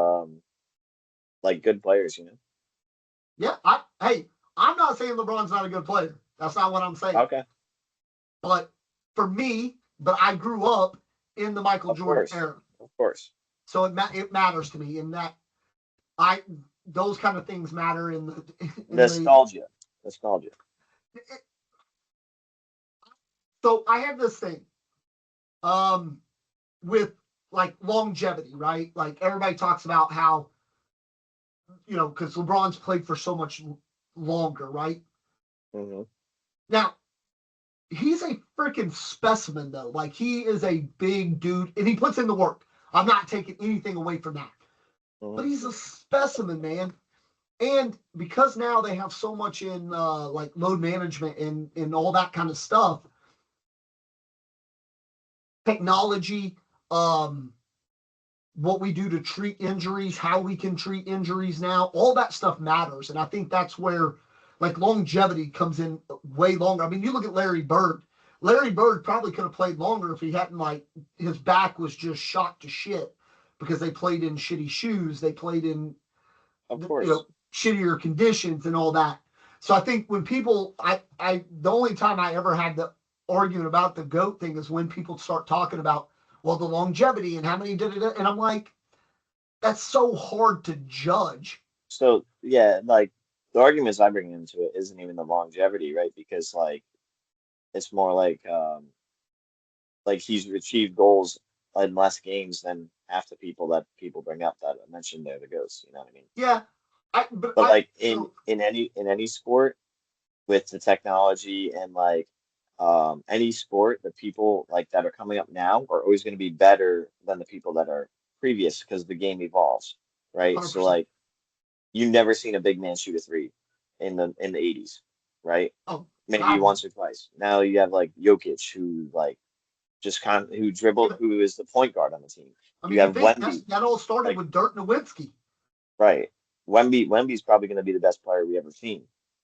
like good players, you know. Yeah, I'm not saying LeBron's not a good player. That's not what I'm saying. Okay. But for me, I grew up in the Michael Of Jordan course. era. Of course. So it matters to me in that those kind of things matter in the Nostalgia. So I have this thing with like longevity, right? Like everybody talks about how, because LeBron's played for so much longer, right? Mm-hmm. Now, he's a freaking specimen, though. Like, he is a big dude, and he puts in the work. I'm not taking anything away from that. Mm-hmm. But he's a specimen, man. And because now they have so much in like load management and all that kind of stuff, technology, what we do to treat injuries, how we can treat injuries now, all that stuff matters. And I think that's where like longevity comes in way longer. I mean, you look at Larry Bird. Larry Bird probably could have played longer if he hadn't, like, his back was just shot to shit because they played in shitty shoes. They played in, Of course. shittier conditions and all that. So I think when people, the only time I ever had the argument about the GOAT thing is when people start talking about, well, the longevity and how many did it. And I'm like, that's so hard to judge. So yeah, like the arguments I bring into it isn't even the longevity, right? Because like it's more like he's achieved goals in less games than half the people that people bring up that I mentioned there, the ghosts. You know what I mean? Yeah. But like in any sport with the technology and like any sport, the people like that are coming up now are always going to be better than the people that are previous because the game evolves, right? 100%. So like you never seen a big man shoot a 3 in the 80s, right? Oh, Maybe God. once or twice. Now you have like Jokic who like just kind of who dribbled, who is the point guard on the team. I mean, You have Wemby, that all started like, with Dirk Nowitzki. right? Wemby's probably going to be the best player we ever seen,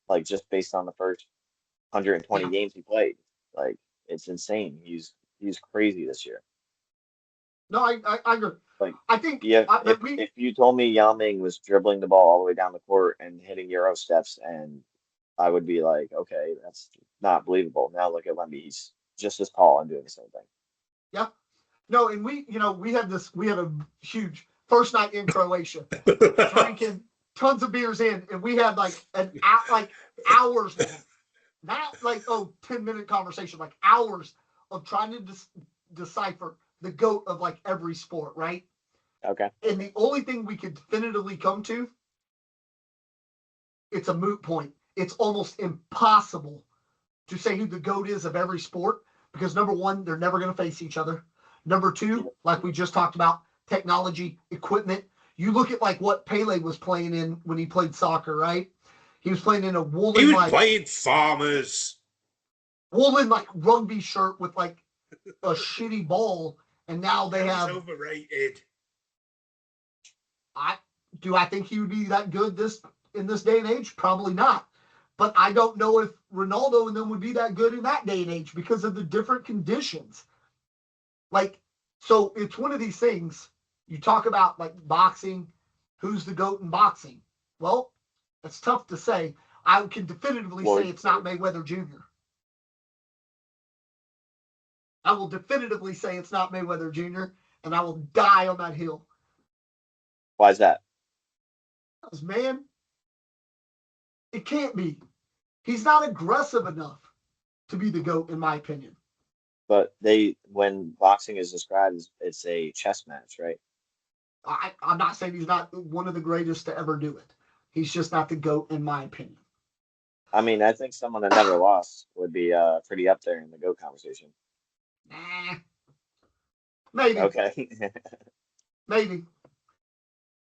like just based on the first 120 games he played. Like it's insane. He's crazy this year. No, I agree. Like I think yeah, if you told me Yao Ming was dribbling the ball all the way down the court and hitting Euro steps, and I would be like, okay, that's not believable. Now look at Wemby; he's just as tall and doing the same thing. Yeah. No, and we had a huge first night in Croatia, drinking tons of beers in, and we had like hours long, not like 10-minute conversation, like hours of trying to decipher the GOAT of like every sport, right? Okay. And the only thing we could definitively come to, it's a moot point. It's almost impossible to say who the GOAT is of every sport because number one, they're never going to face each other. Number two, like we just talked about, technology, equipment. You look at like what Pele was playing in when he played soccer, right? He was playing in a woolen, he was playing Farmers. Woolen like rugby shirt with like a shitty ball, and now they have overrated. Do I think he would be that good in this day and age? Probably not. But I don't know if Ronaldo and them would be that good in that day and age because of the different conditions. Like, so it's one of these things. You talk about like boxing, who's the GOAT in boxing? Well, it's tough to say. I can definitively say it's not Mayweather Jr. I will definitively say it's not Mayweather Jr. and I will die on that hill. Why is that? Because, man, it can't be. He's not aggressive enough to be the GOAT, in my opinion. But when boxing is described, it's a chess match, right? I'm not saying he's not one of the greatest to ever do it. He's just not the GOAT, in my opinion. I mean, I think someone that never lost would be pretty up there in the GOAT conversation. Nah. Maybe. Okay. Maybe.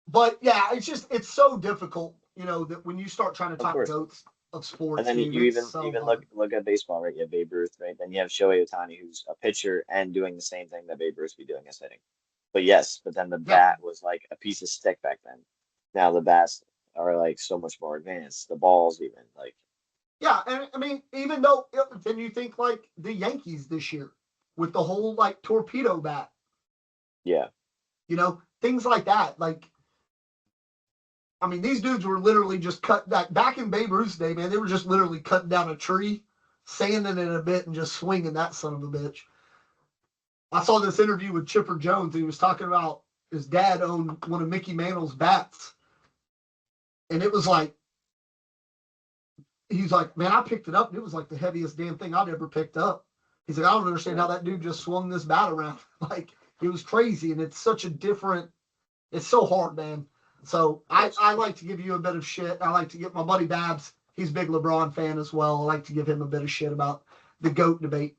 But yeah, it's so difficult, that when you start trying to Of talk course. GOATs of sports, And then dude, you even it's so even hard. look at baseball, right? You have Babe Ruth, right? Then you have Shohei Ohtani, who's a pitcher and doing the same thing that Babe Ruth be doing as hitting. But then the Yeah. bat was like a piece of stick back then. Now the bats are like so much more advanced. The balls even like Yeah, and I mean, even though then you think like the Yankees this year with the whole like torpedo bat, yeah. things like that. Like, I mean, these dudes were literally just cut back in Babe Ruth's day, man. They were just literally cutting down a tree, sanding it a bit, and just swinging that son of a bitch. I saw this interview with Chipper Jones. He was talking about his dad owned one of Mickey Mantle's bats, and it was like, he's like, man, I picked it up, and it was like the heaviest damn thing I'd ever picked up. He's like, I don't understand how that dude just swung this bat around. Like, it was crazy, and it's such a different. It's so hard, man. So I like to give you a bit of shit. I like to get my buddy Babs. He's a big LeBron fan as well. I like to give him a bit of shit about the GOAT debate.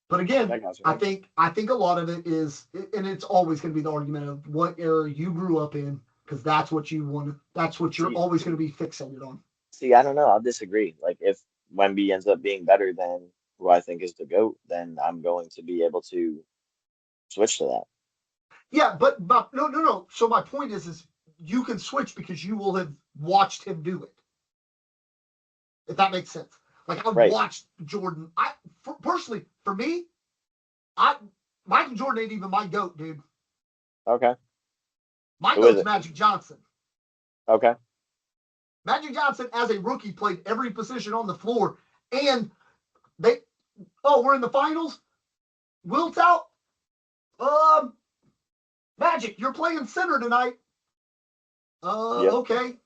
But again, I think a lot of it is, and it's always going to be the argument of what era you grew up in, because that's what you want. That's what you're always going to be fixated on. See, I don't know. I'll disagree. Like if Wemby ends up being better than who I think is the GOAT, then I'm going to be able to switch to that. Yeah, but no. So my point is you can switch because you will have watched him do it. If that makes sense. Like I've watched Jordan. Personally, for me, Michael Jordan ain't even my GOAT, dude. Okay. My Who is GOAT's it? Magic Johnson. Okay. Magic Johnson, as a rookie, played every position on the floor, and we're in the finals. Wilt's out. Magic, you're playing center tonight. Yep. Okay.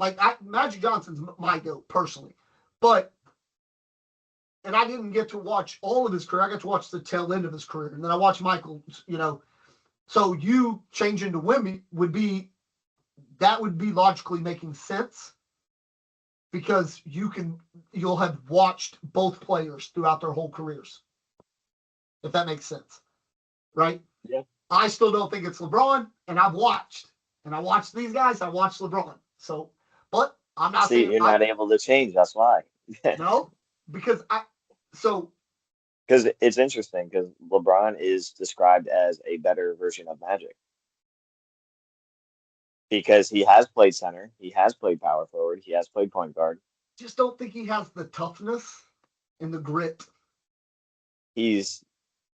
Like Magic Johnson's my GOAT personally, and I didn't get to watch all of his career. I got to watch the tail end of his career, and then I watched Michael. So you changing to Wemby would be logically making sense because you'll have watched both players throughout their whole careers, if that makes sense, right? Yeah. I still don't think it's LeBron, and I watched these guys. I watched LeBron. So, but I'm not saying you're not able to change. That's why. No, because Because it's interesting because LeBron is described as a better version of Magic. Because he has played center, he has played power forward, he has played point guard. just don't think he has the toughness and the grit. He's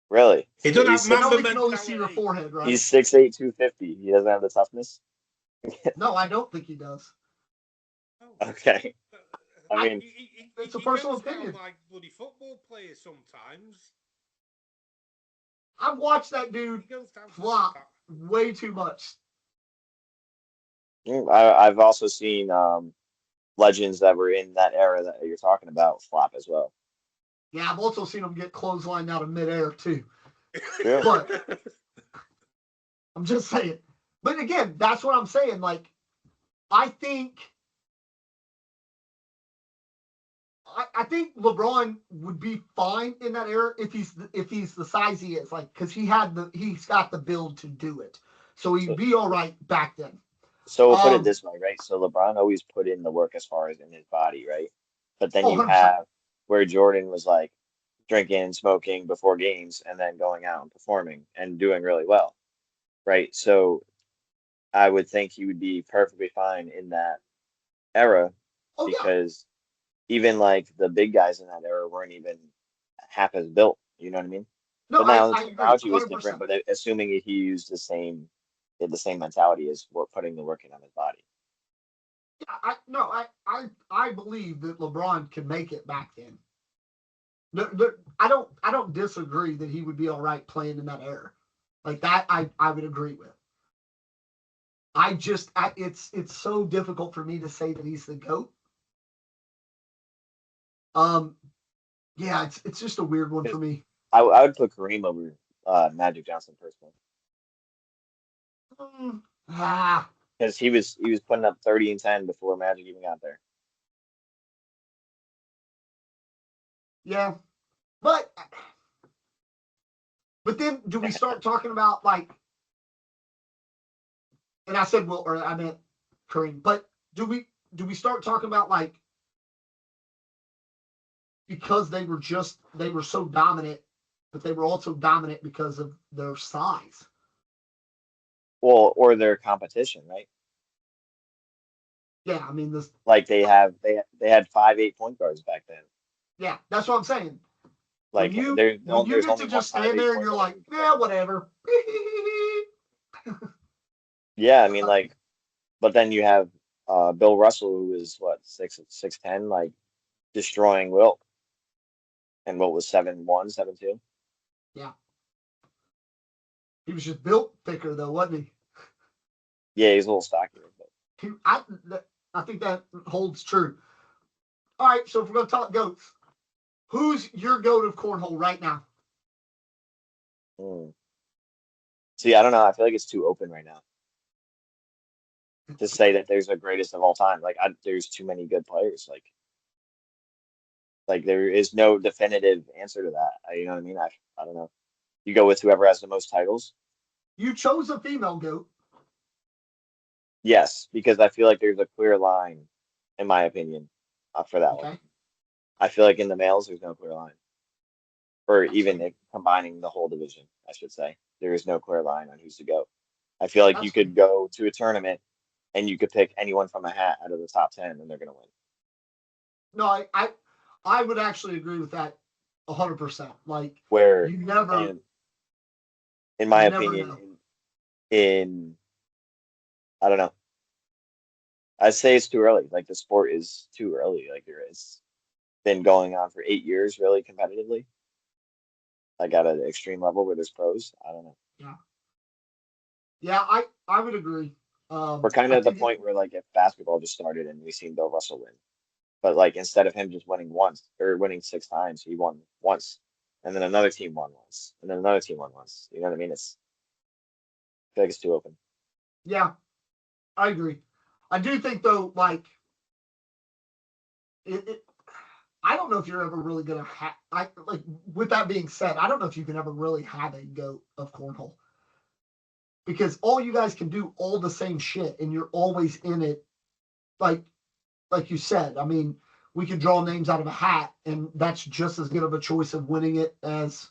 really. He doesn't have I Mamba don't can only see your mentality. forehead, right? He's 6'8", 250. He doesn't have the toughness. No, I don't think he does. Okay. I mean, it's a personal goes down opinion. like bloody football players sometimes. I've watched that dude He goes down to flop way too much. I've also seen legends that were in that era that you're talking about flop as well. Yeah, I've also seen him get clotheslined out of midair too. Yeah. But I'm just saying. But again, that's what I'm saying. Like, I think LeBron would be fine in that era if he's the size he is, like, because he's got the build to do it, so he'd be all right back then. So we'll put it this way, right? So LeBron always put in the work as far as in his body, right? But then you 100%. have where Jordan was like drinking, smoking before games, and then going out and performing and doing really well, right? So I would think he would be perfectly fine in that era because even like the big guys in that era weren't even half as built. You know what I mean? No, but now the I technology agree, was different. But assuming he used the same mentality as putting the work in on his body. Yeah, I believe that LeBron can make it back then. I don't disagree that he would be all right playing in that era. Like that, I would agree with. It's so difficult for me to say that he's the GOAT. Yeah, it's just a weird one for me. I would put Kareem over Magic Johnson personally Mm, ah, because he was putting up 30 and 10 before Magic even got there. yeah, but then do we start talking about like? And I said, well, or I meant Kareem, but do we start talking about like because they were so dominant, but they were also dominant because of their size. Well, or their competition, right? Yeah, I mean this. Like they had 5'8" point guards back then. Yeah, that's what I'm saying. When Like you there's when you there's get to only one just stand 5'8" there and point you're guard. like, yeah, whatever. Yeah, I mean like, but then you have Bill Russell who is what 6'10", like destroying Wilt, and Wilt was 7'1", 7'2". Yeah, he was just built thicker though, wasn't he? Yeah, he's a little stockier, but I think that holds true. All right, so if we're gonna talk goats, who's your goat of cornhole right now? hmm. See, I don't know. I feel like it's too open right now to say that there's a greatest of all time. Like there's too many good players. Like there is no definitive answer to that. You know what I mean? I don't know. You go with whoever has the most titles. You chose a female goat. Yes, because I feel like there's a clear line, in my opinion, for that one. Okay. I feel like in the males, there's no clear line, or even combining the whole division, I should say. There is no clear line on who's to go. I feel like you That's could go to a tournament and you could pick anyone from a hat out of the top 10 and they're going to win. no, I would actually agree with that 100%. Like Where, you never and in my you never opinion, know. in I don't know. I'd say it's too early. Like the sport is too early. Like it's been going on for 8 years really competitively. Like at an extreme level where there's pros. I don't know. Yeah. Yeah, I would agree. We're kind I of at the think point where like if basketball just started and we seen Bill Russell win, but like instead of him just winning once or winning 6 times, he won once, and then another team won once, and then another team won once. You know what I mean? I feel like it's too open. yeah, I agree. I do think though, like it I don't know if you're ever really gonna have. I like. With that being said, I don't know if you can ever really have a goat of cornhole because all you guys can do all the same shit, and you're always in it. Like, like you said, I mean, we could draw names out of a hat, and that's just as good of a choice of winning it as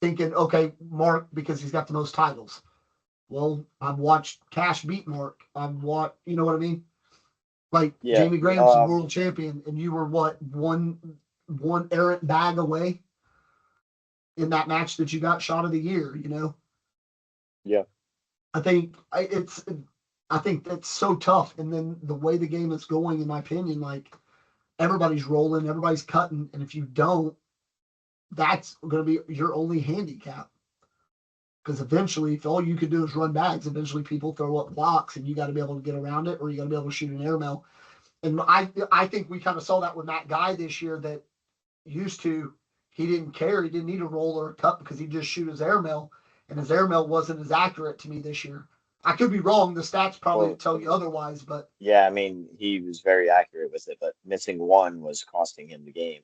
thinking, okay, Mark because he's got the most titles. Well, I've watched Cash beat Mark. I've watched, you know what I mean? Like Yeah. Jamie Graham's the world champion, and you were what one errant bag away in that match that you got shot of the year. You know, Yeah. I think I think that's so tough. And then the way the game is going, in my opinion, like everybody's rolling, everybody's cutting, and if you don't, that's going to be your only handicap. Because eventually, if all you can do is run bags, eventually people throw up blocks, and you got to be able to get around it, or you got to be able to shoot an airmail. And I think we kind of saw that with Matt Guy this year that used to he didn't care, he didn't need a roll or a cut because he just shoot his airmail, and his airmail wasn't as accurate to me this year. I could be wrong. The stats probably Well, tell you otherwise, but yeah, I mean, he was very accurate with it, but missing one was costing him the game.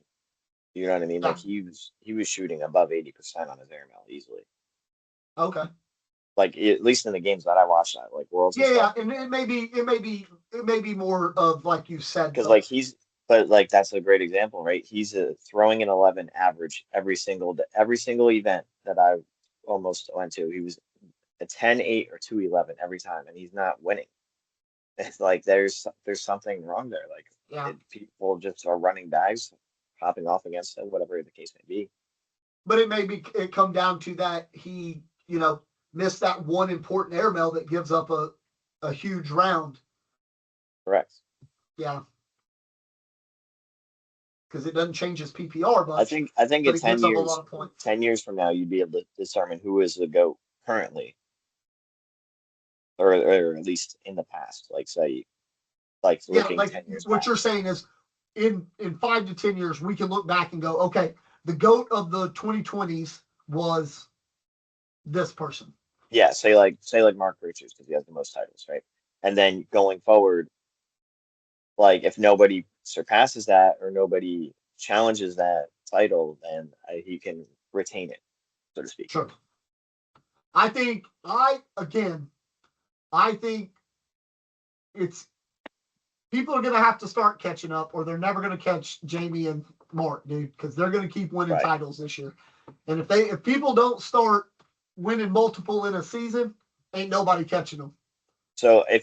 You know what I mean? yeah, Like he was shooting above 80% on his airmail easily. okay, Like at least in the games that I watched, like Worlds and yeah, yeah, stuff. and it may be more of like you said, Because but but like that's a great example, right? He's throwing an 11 average every single event that I almost went to. He was a 10-8 or 2-11 every time, and he's not winning. It's like there's something wrong there. Like yeah, people just are running bags, hopping off against him, whatever the case may be. but it come down to that he missed that one important airmail that gives up a huge round. Correct. Yeah. because it doesn't change his PPR I much, think but in it 10 gives up a years, lot of points. 10 years from now, you'd be able to determine who is the GOAT currently, or at least in the past. Like say, like Yeah, looking like 10 years what back. you're saying is in 5 to 10 years, we can look back and go, okay, the GOAT of the 2020s was this person. Yeah, say like Mark Richards because he has the most titles, right? And then going forward, like if nobody surpasses that or nobody challenges that title, then he can retain it, so to speak. Sure. I think it's people are going to have to start catching up, or they're never going to catch Jamie and Mark, dude, because they're going to keep winning Right. titles this year. And if people don't start winning multiple in a season, ain't nobody catching them. So I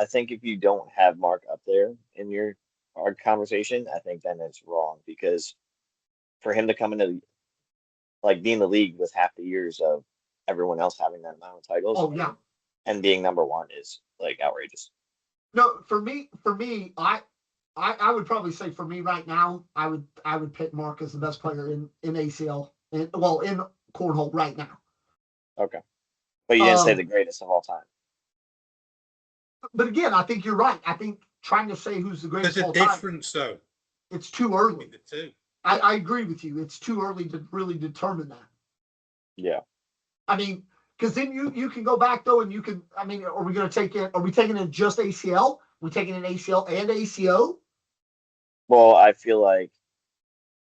think if you don't have Mark up there in our conversation, I think then it's wrong because for him to come into like be in the league with half the years of everyone else having that amount of titles Oh yeah. and being number one is like outrageous. No, for me, I would probably say for me right now, I would pick Mark as the best player in ACL in cornhole right now. Okay. But you didn't say the greatest of all time. But again, I think you're right. I think trying to say who's the greatest There's of a all time, difference, though, it's too early. between the two. I agree with you. It's too early to really determine that. Yeah. I mean, because then you can go back though, and you can. I mean, are we going to take it? Are we taking it just ACL? Are we taking an ACL and ACO? Well, I feel like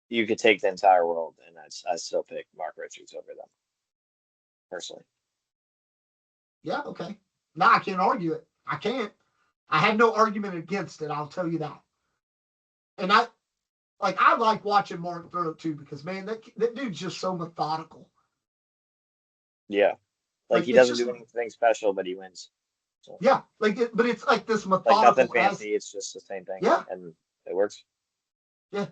you could take the entire world, and I still pick Mark Richards over them, personally. Yeah. Okay. No, I can't argue it. I can't. I have no argument against it. I'll tell you that. And I like watching Mark throw too because man, that dude's just so methodical. Yeah. Like he doesn't do anything special, but he wins. So, yeah, but it's like this methodical. like nothing fancy. It's just the same thing. Yeah. And it works. Yeah.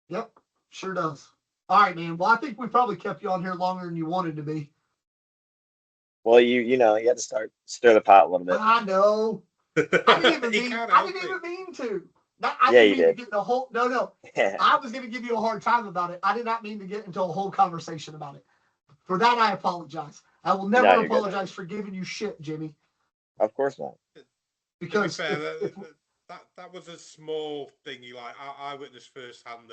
Yep. Sure does. All right, man. Well, I think we probably kept you on here longer than you wanted to be. Well, you know, you had to stir the pot a little bit. I know. I didn't even mean to. I Yeah, didn't you mean did. to get the whole. No. I was going to give you a hard time about it. I did not mean to get into a whole conversation about it. For that, I apologize. I will never No, you're good. apologize for giving you shit, Jimmy. Of course not. Because To be fair, that was a small thing. You like, I witnessed firsthand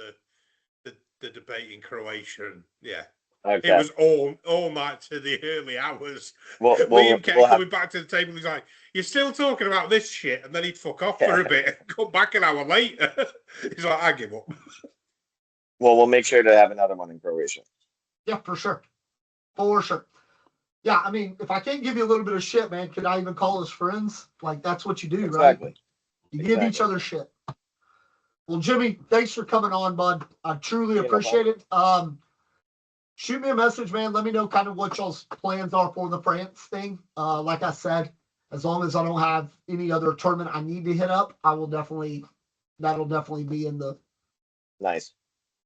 the debate in Croatia, and yeah, Okay. it was all night to the early hours. Well, Liam kept we'll coming back to the table. He's like, "You're still talking about this shit," and then he'd fuck off for a bit and come back an hour later. He's like, "I give up." Well, we'll make sure to have another one in Croatia. yeah, for sure. For sure. Yeah, I mean, if I can't give you a little bit of shit, man, could I even call us friends? Like, that's what you do, Exactly. right? You give each other shit. Well, Jimmy, thanks for coming on, bud. I truly appreciate it. Shoot me a message, man. Let me know kind of what y'all's plans are for the France thing. Like I said, as long as I don't have any other tournament I need to hit up, that'll definitely be in the. Nice.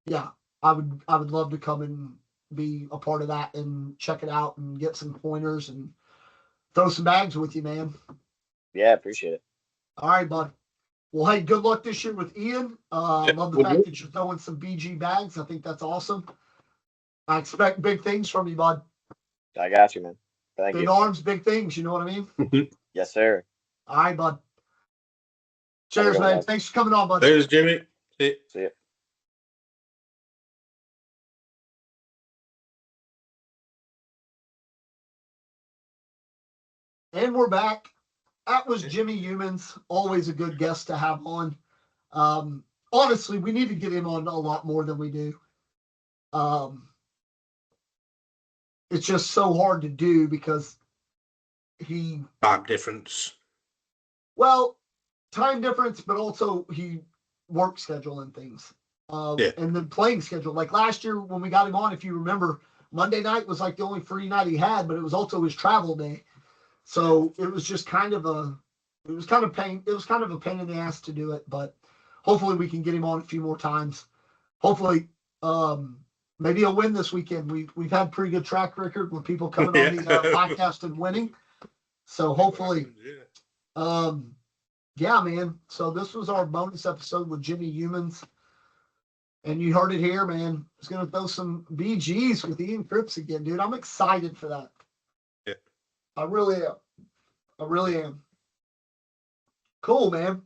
Yeah, I would love to come and be a part of that and check it out and get some pointers and throw some bags with you, man. Yeah, appreciate it. All right, bud. Well, hey, good luck this year with Ian. I love the fact that you're throwing some BG bags. I think that's awesome. I expect big things from you, bud. I got you, man. Thank you. Big arms, big things. You know what I mean? Yes, sir. All right, bud. Cheers, man. Guys. Thanks for coming on, bud. There's Jimmy. See you. And we're back. That was Jimmy Youmans. Always a good guest to have on. Honestly, we need to get him on a lot more than we do. It's just so hard to do because Time difference. Well, time difference, but also he work schedule and things. And then playing schedule. Like last year when we got him on, if you remember, Monday night was like the only free night he had, but it was also his travel day. So it was just kind of a pain in the ass to do it, but hopefully we can get him on a few more times. Hopefully, maybe he'll win this weekend. We've had pretty good track record with people coming on these podcasts and winning. So hopefully, Yeah, man. So this was our bonus episode with Jimmy Youmans. And you heard it here, man. He's going to throw some BGs with Ian Cripps again, dude. I'm excited for that. Yeah. I really am. I really am. Cool, man.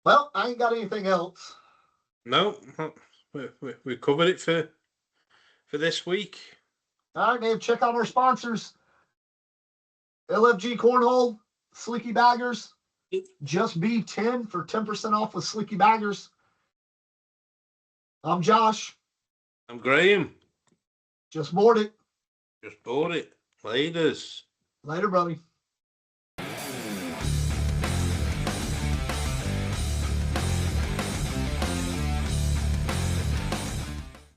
Well, I ain't got anything else. No, we covered it for this week. All right, man. Check out our sponsors. LFG Cornhole, Slicky Baggers. Just be 10 for 10% off with Slicky Baggers. I'm Josh. I'm Graham. Just board it. Just bought it. Laters. Later, buddy.